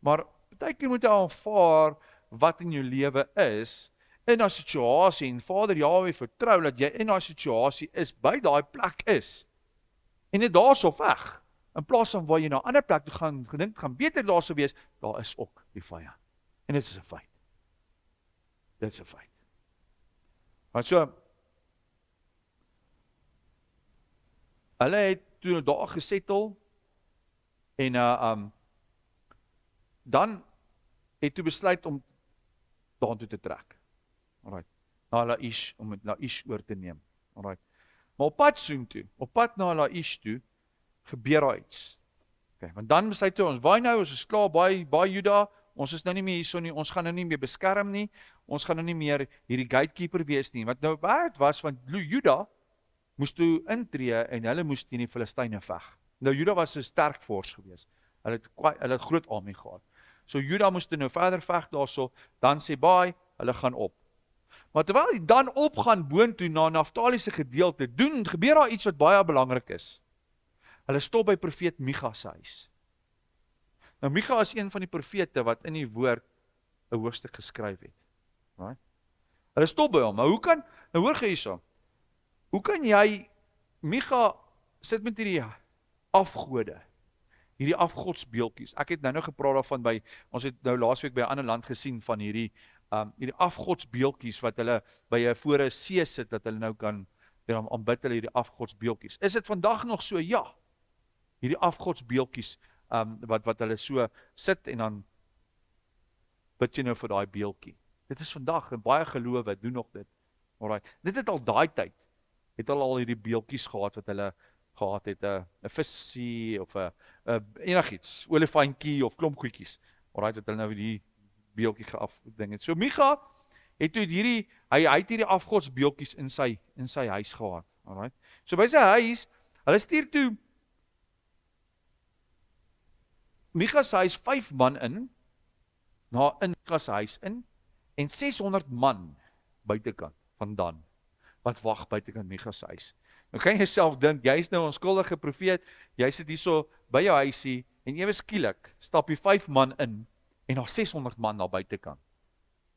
Maar baie keer moet jy aanvaar wat in jou lewe is, in daai situasie, en Vader Jahwe vertrou dat jy in daai situasie is, by daai plek is, en net daarso weg, in plaas van waar jy na 'n ander plek toe gaan, gedink gaan beter daarso wees, daar is ook die vyand. En dit is 'n feit. Dit is 'n feit. Maar so, hulle het toe daar gesettel, en dan het toe besluit om daartoe te trek. Alright. na Laish, om met Laish oor te neem. Alright. Maar op pad soontoe, op pad na Laish toe, gebeur daar iets. Okay, want dan sê hy toe, ons waai nou, ons is klaar by Juda, ons is nou nie meer hierso nie, ons gaan nou nie meer beskerm nie, ons gaan nou nie meer hierdie gatekeeper wees nie, wat nou baie was, want Juda moes toe intree en hulle moes teen die Filistyne veg. Nou Juda was 'n sterk fors gewees, hulle het groot armee gehad. So Juda moes toe nou verder veg daarso, dan sê baie, hulle gaan op. Maar terwyl hy dan opgaan boontoe na Naftali se gedeelte, gebeur daar iets wat baie belangrik is. Hulle stop by profeet Micha se huis. Nou Micha is een van die profete wat in die woord 'n hoofstuk geskryf het. Right? Hulle stop by hom, maar hoe kan, nou hoor jy hierso, hoe kan jy, Micha sit met hierdie afgode, hierdie afgodsbeeldjies. Ek het nou gepraat daarvan ons het nou laasweek by 'n ander land gesien van hierdie afgodsbeeldjies wat hulle by voor 'n see sit, dat hulle nou kan aanbid hulle hierdie afgodsbeeldjies. Is dit vandag nog so? Ja. Hierdie afgodsbeeldjies wat hulle so sit en dan bid jy nou vir daai beeldjie. Dit is vandag, en baie gelowe doen nog dit. Alright. Dit het al daai tyd, het hulle al hierdie beeldjies gehad wat hulle gehad het, 'n visie of 'n enigiets, olifantjie of klomp goedjies. Alright, dat hulle nou die beeldjie geafding het. So Micha het toe hy het hierdie afgodsbeeldjies in sy huis gehad. Alright. So by sy huis, hulle stuur toe Micha se huis 5 man in Micha se huis in en 600 man buitekant van Dan wat wag buitekant Micha se huis. Nou kan jy jouself dink, jy is nou 'n onskuldige profeet, jy sit hierso by jou huisie en ewe skielik stap jy 5 man in en daar 600 man daar buitekant.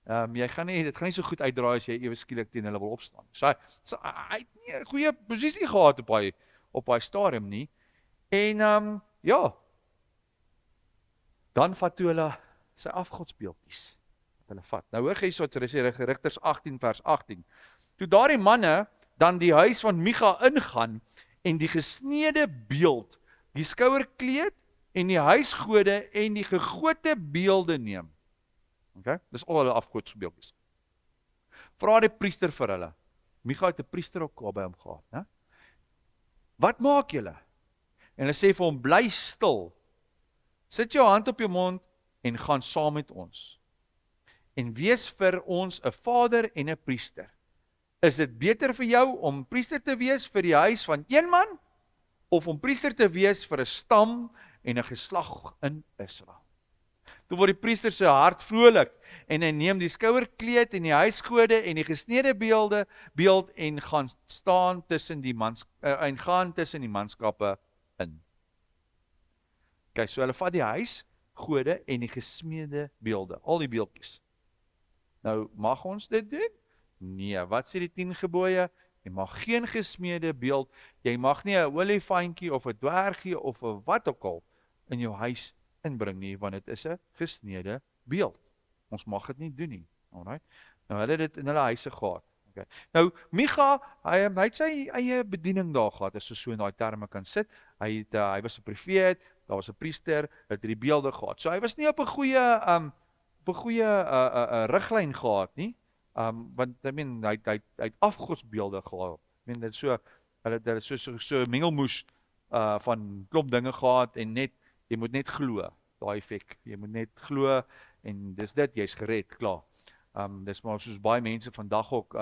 Dit gaan nie so goed uitdraai as jy ewe skielik teen hulle wil opstaan. So hy het nie 'n goeie posisie gehad op hy stadium nie. En ja, dan vat toe hulle sy afgodsbeeldjies wat hulle vat. Nou hoor jy wat sê Rigters 18 vers 18. Toe daardie manne dan die huis van Micha ingaan en die gesneede beeld, die skouerkleed en die huisgode en die gegote beelde neem. Okay? Dis al hulle afgodsbeeldjies. Vra die priester vir hulle. Micha het 'n priester ook by hom gehad, né? Wat maak julle? En hulle sê vir hom, bly stil. Sit jou hand op jou mond en gaan saam met ons. En wees vir ons 'n vader en 'n priester. Is dit beter vir jou om priester te wees vir die huis van een man, of om priester te wees vir 'n stam en 'n geslag in Israel? Toe word die priester se hart vrolik, en hy neem die skouerkleed en die huisgode en die gesnede beeld en gaan staan tussen die manskappe in. Okay, so hulle vat die huisgode en die gesmeede beelde, al die beeldjies. Nou, mag ons dit doen? Nee, wat sê die 10 gebooie? Jy mag geen gesmeede beeld, jy mag nie 'n olifantjie of 'n dwergie of 'n wat ook al in jou huis inbring nie, want dit is 'n gesneede beeld. Ons mag dit nie doen nie. Alright. Nou hulle het dit in hulle huise gehad. Okay. Nou Micha, hy het sy eie bediening daar gehad, as so in daai terme kan sit. Hy was 'n profeet, daar was 'n priester, het die beelde gehad. So hy was nie op 'n goeie riglyn gehad nie. Want hy het afgodsbeelde gehad. Dit is so, hulle het so mengelmoes van klomp dinge gehad en net, jy moet net glo, daai effek. Jy moet net glo en dis dit, jy's gered, klaar. Dis maar soos baie mense vandag ook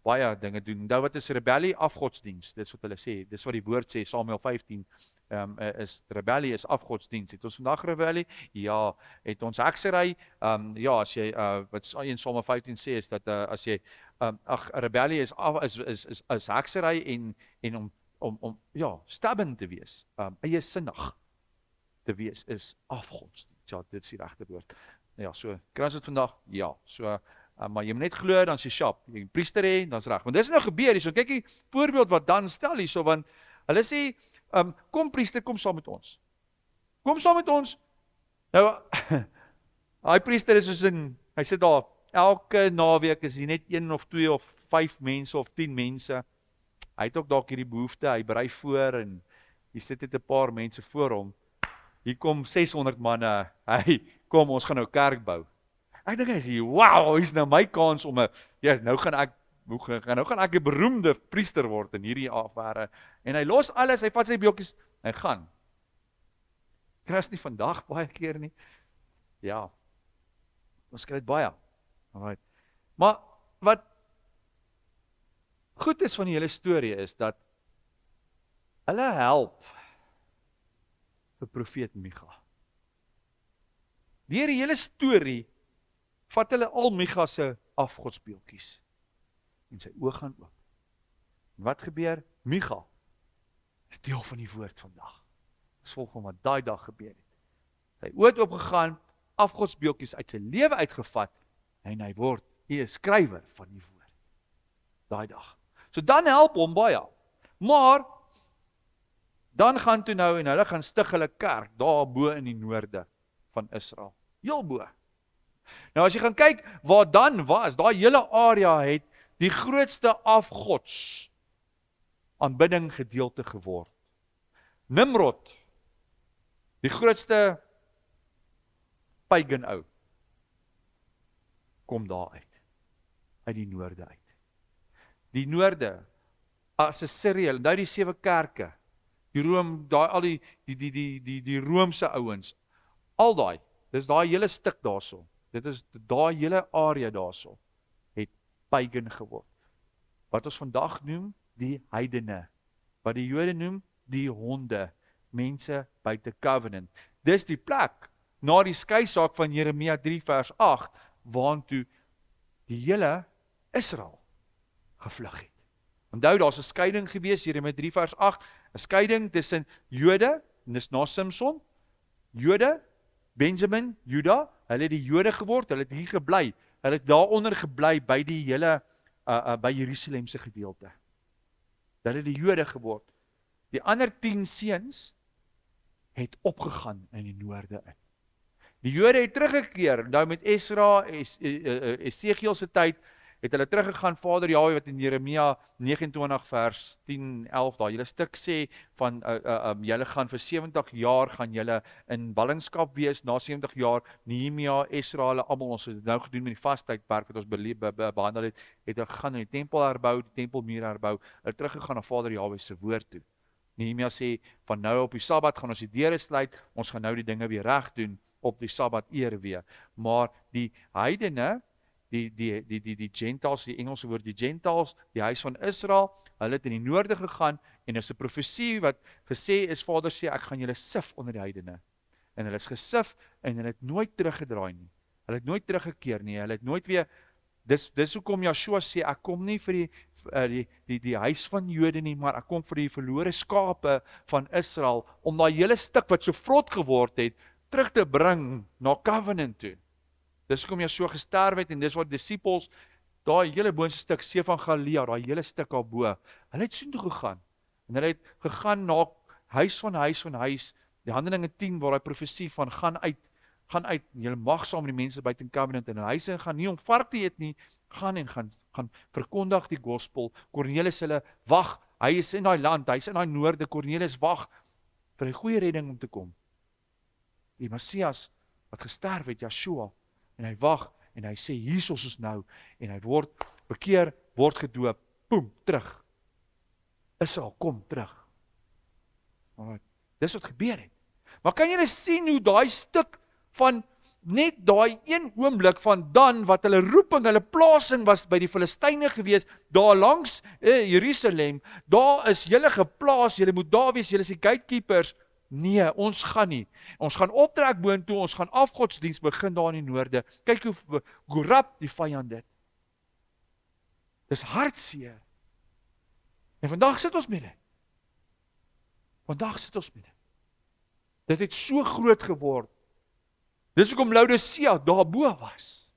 baie dinge doen. Nou wat is rebellie? Afgodsdiens. Dis wat hulle sê. Dis wat die woord sê, Samuel 15. Is rebellie is afgodsdiens. Het ons vandag rebellie? Ja. Het ons heksery? Ja, as jy wat in Samuel 15 sê is dat as jy rebellie is heksery en om stubborn te wees, eie sinnig te wees is afgodsdiens. Ja, dit is die regte woord. Ja, so kry ons dit vandag? Ja. So maar jy moet net glo, dan is jy sharp. Jy priester hê, dan's reg. Want dis nou gebeur hier. So kyk die voorbeeld wat Dan stel hierso, want hulle sê kom priester, kom saam met ons. Kom saam met ons. Nou hy priester is soos hy sit daar elke naweek, is hy net 1 of 2 of 5 mense of 10 mense. Hy het ook dalk hierdie behoefte, hy berei voor en hy sit net 'n paar mense voor hom. Hier kom 600 manne. Kom, ons gaan nou kerk bou. Ek dink hy sê, wow, hier's nou my kans om nou gaan ek nou gaan ek 'n beroemde priester word in hierdie affære. En hy los alles, hy vat sy beeltjies, hy gaan. Kry as nie vandag baie keer nie. Ja, ons kry dit baie. Alright. Maar wat goed is van die hele storie is dat hulle help vir profeet Micha. Deur die hele storie vat hulle al Micha se afgodsbeeltjies en sy oë gaan oop. En wat gebeur? Micha is deel van die woord vandag. Dis volgens wat daai dag gebeur het. Sy oë het oopgegaan, afgodsbeeltjies uit sy lewe uitgevat en hy word 'n skrywer van die woord. Daai dag. So dan help hom baie. Maar dan gaan toe nou en hulle gaan stig hulle kerk daar bo in die noorde van Israel. Heel bo. Nou as jy gaan kyk waar dan was, daai hele area het die grootste afgods aanbidding gedeelte geword. Nimrod, die grootste pagan ou, kom daar uit die noorde uit. Die noorde, as 'n Syrië, daai die 7 kerke, die Rome, daai al die Romeinse ouens, al daai, dis daai hele stuk daarso. Dit is daai hele area daarso het pagan geword. Wat ons vandag noem die heidene, wat die Jode noem die honde, mense buite covenant. Dis die plek na die skeisaak van Jeremia 3 vers 8 waantoe die hele Israel gevlug het. Onthou, daar's 'n skeiding gewees, Jeremia 3 vers 8, 'n skeiding tussen Jode, en dis na Samson, Jode, Benjamin, Juda, hulle het die Jode geword, hulle het hier gebly, hulle het daaronder gebly by die hele, by Jerusalemse gedeelte. Hulle het die Jode geword. Die ander 10 seuns het opgegaan in die noorde in. Die Jode het teruggekeer, nou met Esra, Esegiel se tyd, het hulle teruggegaan, Vader Jahwe wat in Jeremia 29 vers 10, 11, daar julle stuk sê, van julle gaan vir 70 jaar, gaan julle in ballingskap wees, na 70 jaar, Nehemia, Esra, hulle almal, ons het nou gedoen met die vastydperk, wat ons behandel het hulle gegaan in die tempel herbou, die tempelmuur herbou, hulle teruggegaan na Vader Jahwe se woord toe. Nehemia sê, van nou op die Sabbat gaan ons die deure sluit, ons gaan nou die dinge weer reg doen, op die Sabbat eer weer. Maar die heidene, die Gentiles, die Engelse woord, die Gentiles, die huis van Israel, hulle het in die noorde gegaan, en is 'n profesie wat gesê is, Vader sê, ek gaan julle sif onder die heidene. En hulle is gesif, en hulle het nooit teruggedraai nie. Hulle het nooit teruggekeer nie, hulle het nooit weer, dis hoekom Joshua sê, ek kom nie vir die huis van Jode nie, maar ek kom vir die verlore skape van Israel, om daai hele stuk wat so vrot geword het, terug te bring na covenant toe. Dis hoekom jy so gesterf het, en dis wat disciples, daai hele boonste stuk, See van Galilea, daai hele stuk daarbo, hulle het soontoe gegaan, en hulle het gegaan na huis van huis, die Handelinge 10, waar die profesie van gaan uit, julle mag saam met die mense buite in covenant, en huise gaan nie om vark te eet nie, gaan verkondig die gospel, Kornelis hulle, wag, hy is in daai land, hy is in daai noorde, Kornelis wag, vir die goeie redding om te kom. Die Messias, wat gesterf het, Yeshua, en hy wag, en hy sê, hier is ons nou, en hy word bekeer, word gedoop, boem, terug. Israel, kom, terug. Alright. Dis wat gebeur het. Maar kan julle sien hoe daai stuk van, net daai een oomblik van dan, wat hulle roeping, hulle plasing was by die Filistyne gewees, daar langs Jerusalem, daar is julle geplaas, julle moet daar wees, julle is die gatekeepers. Nee, ons gaan nie. Ons gaan optrek boontoe, ons gaan afgodsdiens begin daar in die noorde. Kyk hoe rap die vyand dit. Dis hartseer. En vandag sit ons met dit. Vandag sit ons met dit. Dit het so groot geword. Dis hoekom Laodicea daarbo was.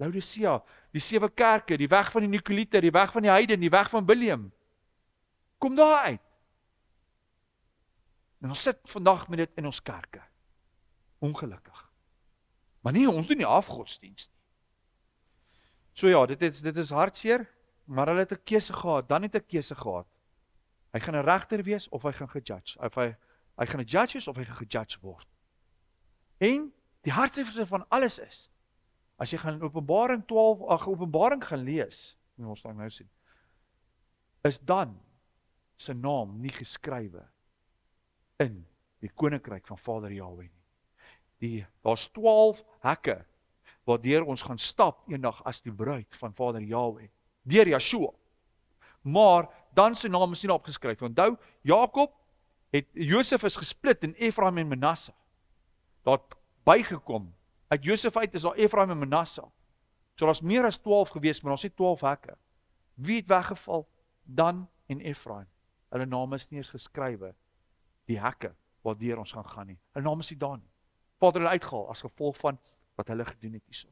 Laodicea, die 7 kerke, die weg van die Nikolaïte, die weg van die heiden, die weg van Biliam. Kom daar uit. En ons sit vandag met dit in ons kerke. Ongelukkig. Maar nee, ons doen nie afgodsdiens nie. So ja, dit is hartseer, maar hulle het 'n keuse gehad, dan het 'n keuse gehad. Hy gaan 'n regter wees, of hy gaan gejudge. Of hy gaan 'n judge wees, of hy gaan gejudge word. En die hartseer van alles is, As jy gaan Openbaring 12, Openbaring gaan lees, moet ons nou sien, is dan sy naam nie geskrywe in die koninkryk van Vader Jahweh nie. Daar's 12 hekke waardeur ons gaan stap eendag as die bruid van Vader Jahweh, deur Yeshua. Maar dan sy naam is nie opgeskryf. Onthou, Josef is gesplit in Efraim en Manasse. Daar het bygekom. Uit Josef uit is daar Efraim en Manasse. So daar's meer as 12 gewees, maar ons het 12 hekke. Wie het weggeval? Dan en Efraim. Hulle name is nie eens geskrywe. Die hekke waardeur ons gaan nie. Hulle name is nie daar nie. Vader hulle uitgehaal as gevolg van wat hulle gedoen het hierso.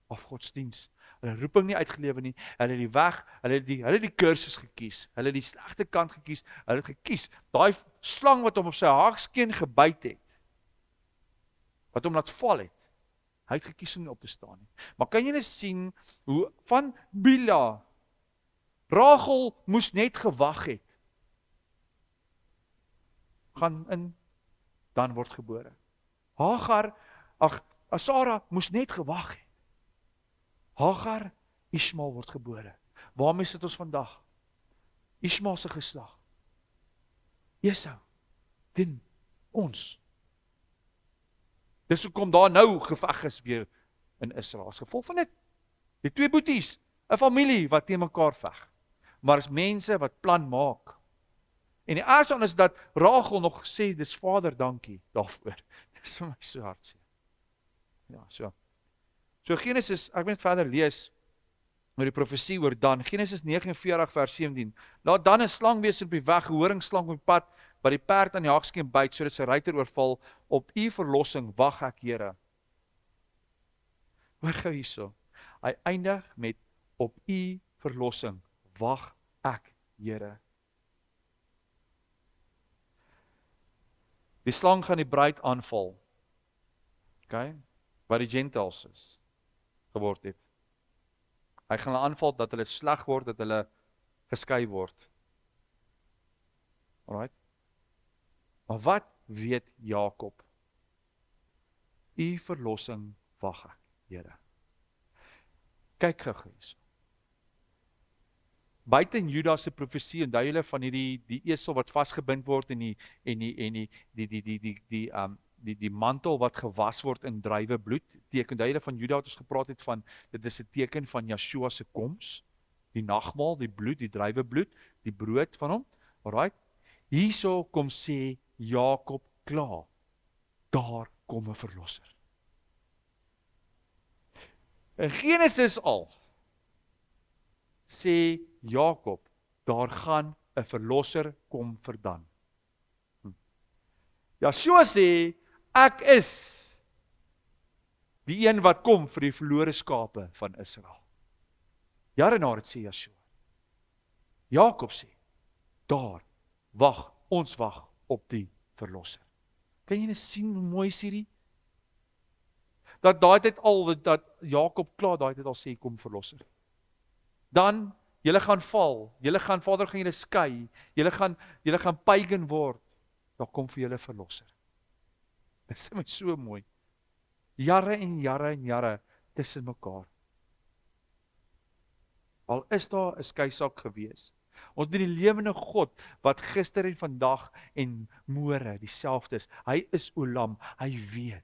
Afgodsdiens. Hulle roeping nie uitgelewe nie. Hulle het die weg, hulle het die kursus gekies. Hulle het die slegte kant gekies. Hulle het gekies daai slang wat hom op sy haakskeen gebyt het. Wat hom laat val het. Hy het gekies om nie op te staan nie. Maar kan jy sien hoe van Bila Rachel moes net gewag het. Gaan in, dan word gebore. Hagar, Sarah moes net gewag het. Hagar, Ismael word gebore. Waarmee sit ons vandag? Ismael se geslag. Esau, teen ons. Dis hoekom daar nou geveg is weer in Israel. As gevolg van dit, die twee boeties, 'n familie wat teen mekaar veg. Maar is mense wat plan maak. En die ergste is dat Rachel nog sê, dis Vader, dankie daarvoor. Dis vir my so hartseer. Ja, so. So Genesis, ek moet verder lees oor die profesie oor Dan. Genesis 49 vers 17. Laat dan 'n slang wees op die weg, 'n horingslang op die pad, wat die perd aan die haakskeen byt, sodat sy ruiter oorval. Op u verlossing wag ek, Here. Hoor gou hierso. Hy eindig met op u verlossing wag ek, Here. Die slang gaan die bruid aanval. Okay? Wat die Gentiles is geword het. Hy gaan hulle aanval dat hulle sleg word, dat hulle geskei word. Alright? Maar wat weet Jakob? U verlossing wag ek, Here. Kyk gou hierso. Buite in Judas se profesie, onthou julle van die esel wat vasgebind word en die mantel wat gewas word in druiwebloed, teken. Onthou julle van Judas wat ons gepraat het van, dit is 'n teken van Yeshua se koms, die nagmaal, die bloed, die druiwebloed, die brood van hom. Alright? Hierso kom sê Jakob klaar. Daar kom 'n verlosser. In Genesis al sê Jakob, daar gaan 'n verlosser kom vir Dan. Yeshua sê, ek is die een wat kom vir die verlore skape van Israel. Jare na dit sê Yeshua. Jakob sê, daar, ons wag op die verlosser. Kan jy net sien hoe mooi is hierdie? Dat daai tyd al, dat Jakob klaar daai tyd al sê, kom verlosser. Dan, julle gaan val, Vader gaan julle skei, julle gaan pagan word, daar kom vir julle verlosser. Dit is my so mooi. Jare en jare en jare tussen mekaar. Al is daar 'n skeisaak gewees. Ons het die lewende God, wat gister en vandag en môre dieselfde is. Hy is Olam, hy weet.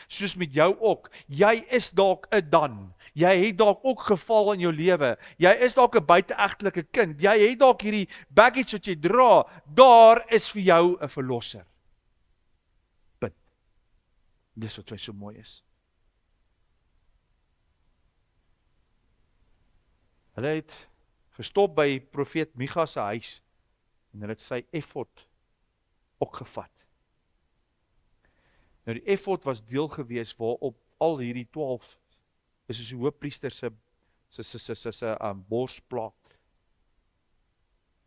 Soos met jou ook, jy is dalk 'n Dan, jy het dalk ook geval in jou lewe, jy is dalk 'n buiteegtelike kind, jy het dalk hierdie baggage wat jy dra, daar is vir jou 'n verlosser. Punt. Dis wat so mooi is. Hulle het gestop by profeet Micha se huis, en hulle het sy efod ook gevat. Nou die efod was deel gewees waarop al hierdie 12 is soos die hoofpriester se borsplaat.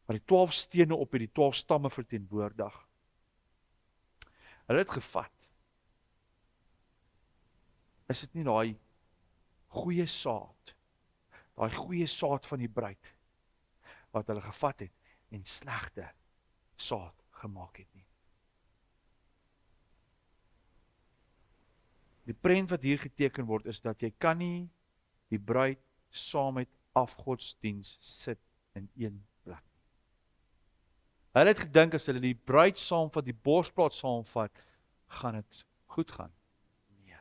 Maar die 12 stene op hierdie 12 stamme verteenwoordig. Hulle het gevat. Is dit nie daai goeie saad, daai goeie saad van die bruid wat hulle gevat het en slegte saad gemaak het nie? Die prent wat hier geteken word is dat jy kan nie die bruid saam met afgodsdiens sit in een plek. Hulle het gedink as hulle die bruid saamvat, die borsplaat saamvat, gaan dit goed gaan. Nee.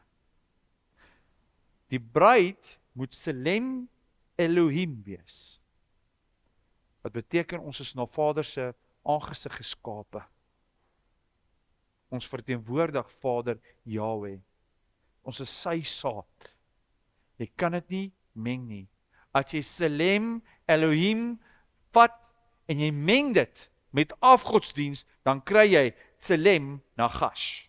Die bruid moet Tselem Elohim wees. Wat beteken ons is na Vader se aangesig geskape. Ons verteenwoordig Vader Yahweh. Ons is sy saad. Jy kan dit nie meng nie. As jy Tselem Elohim vat en jy meng dit met afgodsdiens, dan kry jy Tselem Nagash.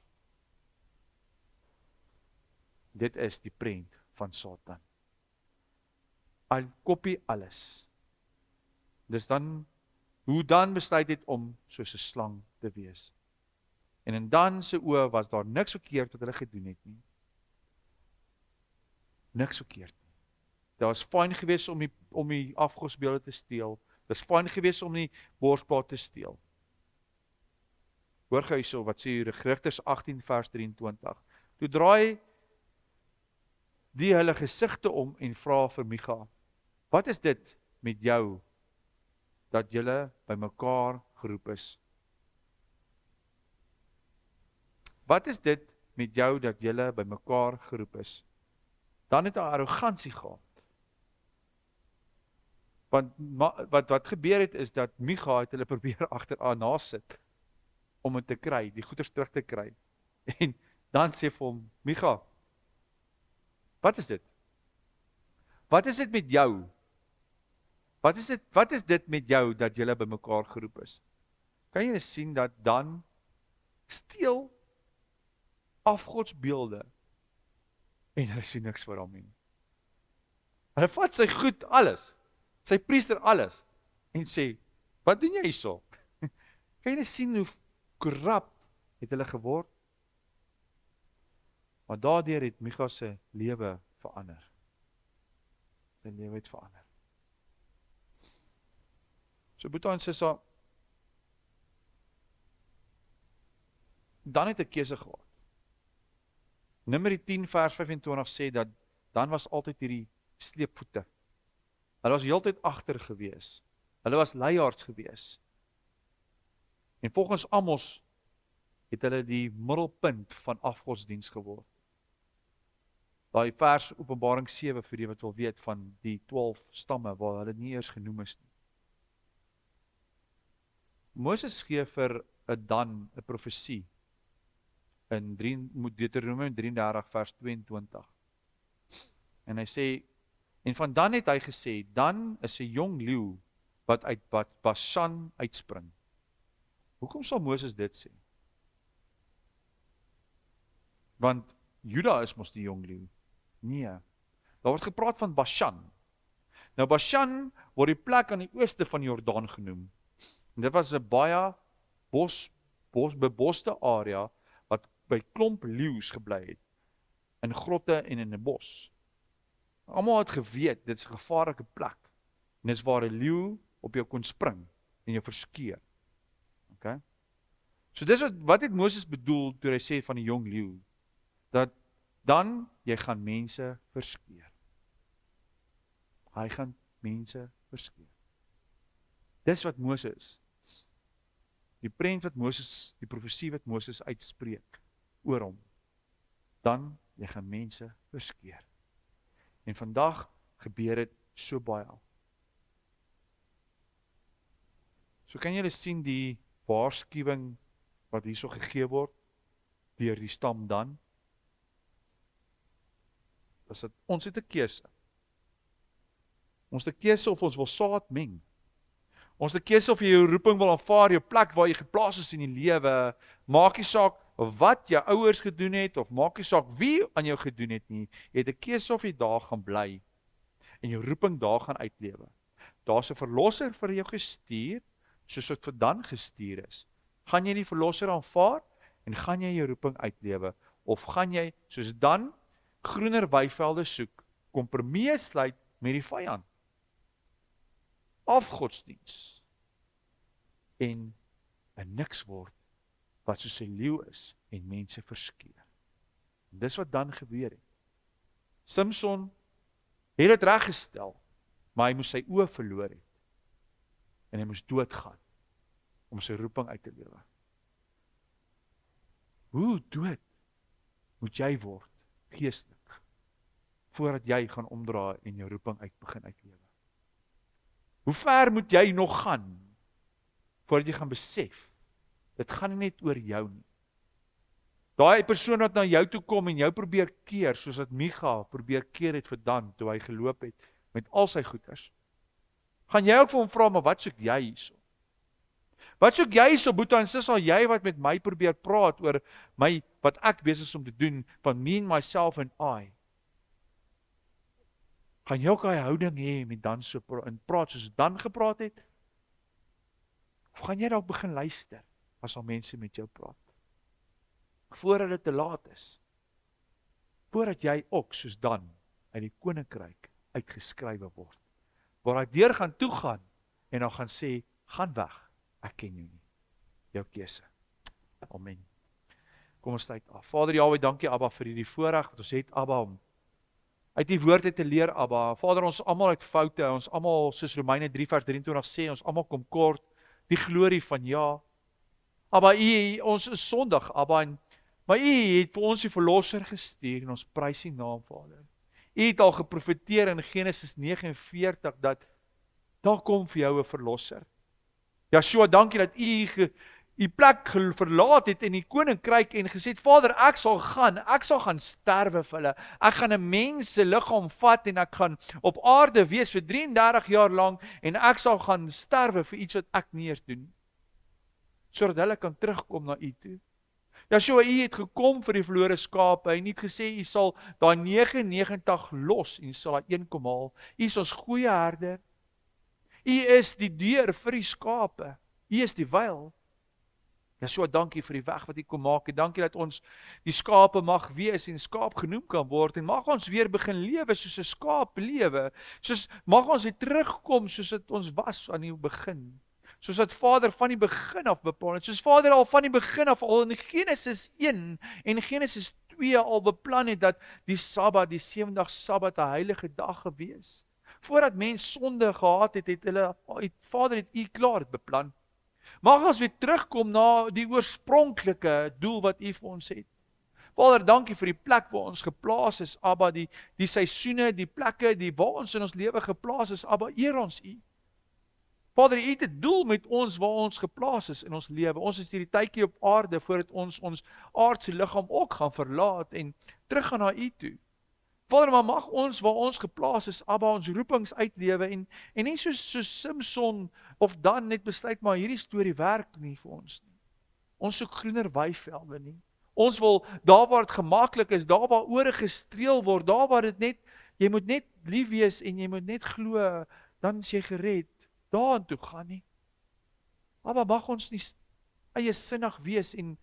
Dit is die prent van Satan. Hy kopie alles. Dis dan, hoe dan besluit het om soos 'n slang te wees. En in Dan se oë was daar niks verkeerd wat hulle gedoen het nie. Niks verkeerd nie. Daar was fyn geweest om die afgodsbeelde te steel. Dit is fyn geweest om die borsplaat te steel. Hoor gou hierso wat sê Rigters 18 vers 23. Toe draai die hulle gesigte om en vra vir Micha: "Wat is dit met jou dat julle bymekaar geroep is? Wat is dit met jou dat julle bymekaar geroep is?" Dan het hy arrogansie gehad. Want wat gebeur het is dat Micha het hulle probeer agteraan nasit om dit te kry, die goeders terug te kry. En dan sê vir hom: "Micha, wat is dit? Wat is dit met jou? Wat is dit met jou dat julle bymekaar geroep is?" Kan jy sien dat dan steel afgodsbeelde en hulle sien niks vir hom nie. Hulle vat sy goed alles, sy priester alles en sê: "Wat doen jy hierso?" Kan jy sien hoe korrup het hulle geword? Maar daardeur het Micha se lewe verander. Sy lewe het verander. So Boeta en Sissa, dan het 'n keuse gehad. Numeri 10 vers 25 sê dat dan was altyd hierdie sleepvoete. Hulle was heeltyd agter gewees. Hulle was leiers gewees. En volgens Amos het hulle die middelpunt van afgodsdiens geword. Daai vers Openbaring 7 vir die wat wil weet van die 12 stamme waar hulle nie eers genoem is nie. Moses gee vir 'n Dan 'n profesie in Deuteronomium 33 vers 22. En hy sê, en van Dan het hy gesê, Dan is 'n jong leeu wat uit Bashan uitspring. Hoekom sal Moses dit sê? Want Juda is mos die jong leeu. Nee, daar word gepraat van Bashan. Nou Bashan word die plek aan die ooste van die Jordaan genoem. En dit was 'n baie beboste area wat by klomp leeu's gebly het, in grotte en in 'n bos. Almal het geweet, dit is 'n gevaarlike plek, en dit is waar 'n leeu op jou kon spring, en jou verskeur. Okay? So dis wat het Moses bedoel, toe hy sê van die jong leeu, dat dan, jy gaan mense verskeur. Hy gaan mense verskeur. Dis wat Moses, die prent wat Moses, die profesie wat Moses uitspreek oor hom, dan jy gaan mense verskeur. En vandag gebeur dit so baie. So kan julle sien die waarskuwing wat hierso gegee word deur die stam Dan. Ons het 'n keuse. Ons het 'n keuse of ons wil saad meng. Ons het 'n keuse of jy jou roeping wil aanvaar, jou plek waar jy geplaas is in die lewe. Maak nie saak wat jou ouers gedoen het, of maak nie saak wie aan jou gedoen het nie. Jy het 'n keuse of jy daar gaan bly en jou roeping daar gaan uitlewe. Daar's 'n verlosser vir jou gestuur, soos wat vir Dan gestuur is. Gaan jy die verlosser aanvaar en gaan jy jou roeping uitlewe, of gaan jy soos Dan groener weivelde soek, kompromie sluit met die vyand, afgodsdiens, en 'n niks word wat soos 'n leeu is en mense verskeur. Dis wat dan gebeur het. Samson het dit reggestel, maar hy moes sy oë verloor het. En hy moes doodgaan om sy roeping uit te lewe. Hoe dood moet jy word, geestelik, voordat jy gaan omdraai en jou roeping begin uitlewe? Hoe ver moet jy nog gaan, voordat jy gaan besef, dit gaan nie net oor jou nie. Daai persoon wat na jou toe kom en jou probeer keer, soos wat Micha probeer keer het vir Dan, toe hy geloop het met al sy goeders. Gaan jy ook vir hom vra, maar wat soek jy hierso? Wat soek jy hierso, Boeta en Sissa, jy wat met my probeer praat oor my, wat ek besig is om te doen, van me and myself and I? Gaan jy ook daai houding hê met Dan so praat soos Dan gepraat het? Of gaan jy dalk begin luister, as al mense met jou praat? Voordat dit te laat is. Voordat jy ook, soos Dan, uit die koninkryk uitgeskrywe word. Waar hy deur gaan toegaan, en dan gaan sê, gaan weg, ek ken jou nie. Jou keuse. Amen. Kom ons tyd af. Vader Jahwe, dankie Abba vir hierdie voorreg, wat ons het Abba, om uit die woord te leer Abba. Vader, ons almal het foute, ons almal, soos Romeine 3 vers 23 sê, ons almal kom kort, die glorie van ja. Abba, ons is sondig, Abba, maar U het vir ons die verlosser gestuur, en ons prys die naam, Vader. U het al geprofeteer in Genesis 49, dat daar kom vir jou 'n verlosser. Joshua, dankie dat U plek verlaat het in die koninkryk en gesê het, Vader, ek sal gaan sterwe vir hulle. Ek gaan 'n mens se liggaam vat en ek gaan op aarde wees vir 33 jaar lank en ek sal gaan sterwe vir iets wat ek nie eers doen, sodat hulle kan terugkom na U toe. Joshua, U het gekom vir die verlore skape. Hy het nie gesê U sal daai 99 los en U sal daai een kom haal. U is ons goeie herder. U is die deur vir die skape. U is die wyl. Joshua, dankie vir die weg wat U kom maak. En dankie dat ons die skape mag wees en skaap genoem kan word. En mag ons weer begin lewe soos 'n skaap lewe. Mag ons weer terugkom soos dit ons was aan die begin. Soos wat Vader van die begin af bepaal het. Soos Vader al van die begin af al in Genesis 1 en Genesis 2 al beplan het dat die Sabbat, die 7-dag Sabbat 'n heilige dag gewees. Voordat mens sonde gehad het, Vader het U klaar dit beplan. Mag ons weer terugkom na die oorspronklike doel wat U vir ons het. Vader, dankie vir die plek waar ons geplaas is, Abba, die seisoene, die plekke, waar ons in ons lewe geplaas is, Abba, eer ons U. Vader, U het 'n doel met ons waar ons geplaas is in ons lewe. Ons is hierdie tydjie op aarde voordat ons aardse liggaam ook gaan verlaat en teruggaan na U toe. Vader, maar mag ons waar ons geplaas is, Abba, ons roepings uitlewe en nie soos Samson of Dan net besluit, maar hierdie storie werk nie vir ons nie. Ons soek groener weivelde nie. Ons wil daar waar dit gemaklik is, daar waar ore gestreel word, daar waar dit net, jy moet net lief wees en jy moet net glo, dan is jy gered. Daartoe gaan nie. Maar mag ons nie eie sinnig wees en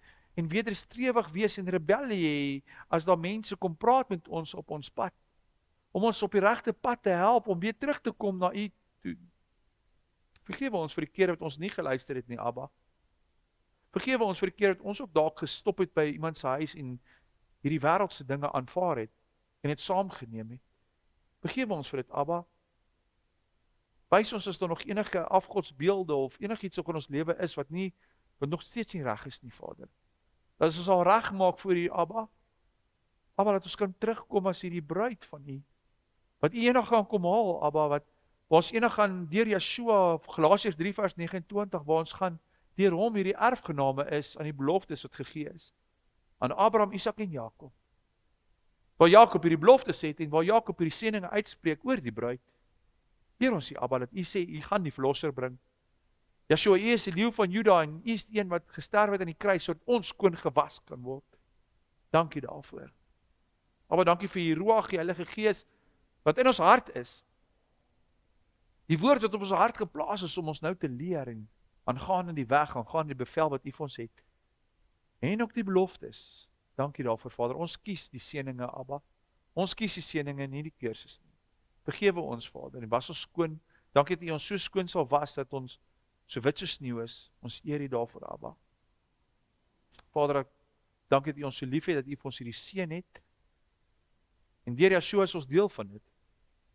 wederstrewig wees en rebellie hê as daar mense kom praat met ons op ons pad, om ons op die regte pad te help, om weer terug te kom na U toe. Vergewe ons vir die keer wat ons nie geluister het nie, Abba. Vergewe ons vir die keer dat ons ook dalk gestop het by iemand se huis en hierdie wêreldse dinge aanvaar het en dit saamgeneem het. Vergewe ons vir dit, Abba. Wys ons as daar nog enige afgodsbeelde of enigiets in ons lewe is wat nog steeds nie reg is nie, Vader. Dat ons al reg maak voor U, Abba. Abba, dat ons kan terugkom as hierdie bruid van U. Wat U eendag gaan kom haal, Abba, waar ons eendag gaan deur Yeshua, Galasiërs 3 vers 29, waar ons gaan deur hom hierdie erfgename is aan die beloftes wat gegee is. Aan Abraham, Isak en Jakob. Waar Jakob hierdie beloftes het en waar Jakob hierdie seëninge uitspreek oor die bruid. Eer ons U, Abba, dat U sê, U gaan die verlosser bring. Yeshua, U is die leeu van Juda en U is die een wat gesterf het aan die kruis, sodat ons skoon gewas kan word. Dankie daarvoor. Abba, dankie vir die Ruach, die Heilige Gees, wat in ons hart is. Die woord wat op ons hart geplaas is, om ons nou te leer, en aangaande die weg, aangaande die bevel wat U vir ons het. En ook die beloftes. Dankie daarvoor, Vader. Ons kies die seëninge, Abba. Ons kies die seëninge, nie die keurses nie. Vergewe ons, Vader, en was ons skoon. Dankie dat U ons so skoon sal was, dat ons so wit so sneeu is. Ons eer U daarvoor, Abba. Vader, ek Dankie dat U ons so lief het, dat U vir ons hierdie seën het. En deur Yeshua is ons deel van dit.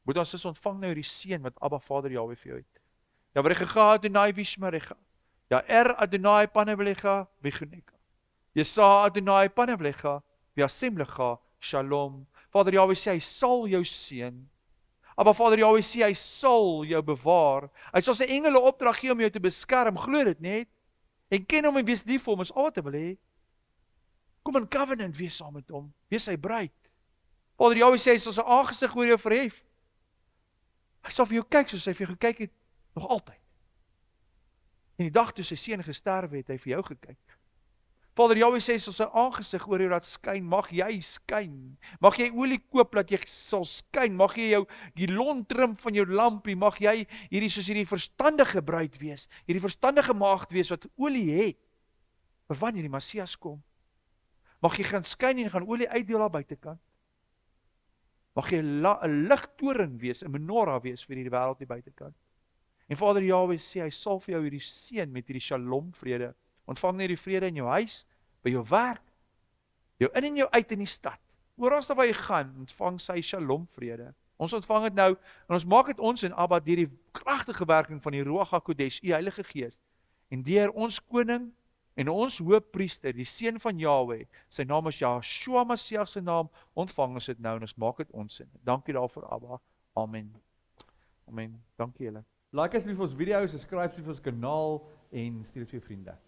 Moet ons ontvang nou hierdie seën wat Abba Vader Jahwe vir jou het. Ja, Varecha Adonai Vishmerecha. Ja, Adonai Panevlecha Viguneka. Yesa Adonai Panevlecha Viasemlecha Shalom. Vader Jahwe sê, hy sal jou seën. Abba Vader Jahwe sê, hy sal jou bewaar. Hy sal sy engele opdrag gee om jou te beskerm. Glo dit net. En ken hom en wees lief vir hom, is al wat hy wil hê. Kom in covenant, wees saam met hom. Wees sy bruid. Vader Jahwe sê, hy sal sy aangesig oor jou verhef. Hy sal vir jou kyk soos hy vir jou gekyk het, nog altyd. En die dag toe sy seun gesterf het, hy vir jou gekyk. Vader Jahwe sê, hy sal sy aangesig oor jou laat skyn, mag jy skyn. Mag jy olie koop, dat jy sal skyn. Mag jy die lont trim van jou lampie, mag jy hierdie verstandige bruid wees, hierdie verstandige maagd wees, wat olie het, vir wanneer die Messias kom. Mag jy gaan skyn en gaan olie uitdeel daar buitekant. Mag jy 'n ligtoring wees, 'n menorah wees vir hierdie wêreld die buitekant. En Vader Jahwe sê, hy sal vir jou hierdie seën met hierdie shalom vrede. Ontvang hierdie vrede in jou huis, by jou werk, jou in en jou uit in die stad. Oral waar jy gaan, ontvang sy shalom vrede. Ons ontvang dit nou, en ons maak dit ons en Abba deur die kragtige werking van die Ruach HaKodesh, U Heilige Gees, en deur ons koning en ons hoëpriester, die seun van Jahwe, sy naam is Yeshua Messias se naam, ontvang ons dit nou en ons maak dit ons in. Dankie daarvoor, Abba. Amen. Amen. Dankie julle. Like asseblief ons video, subscribe asseblief ons kanaal en stuur dit vir jou vriende.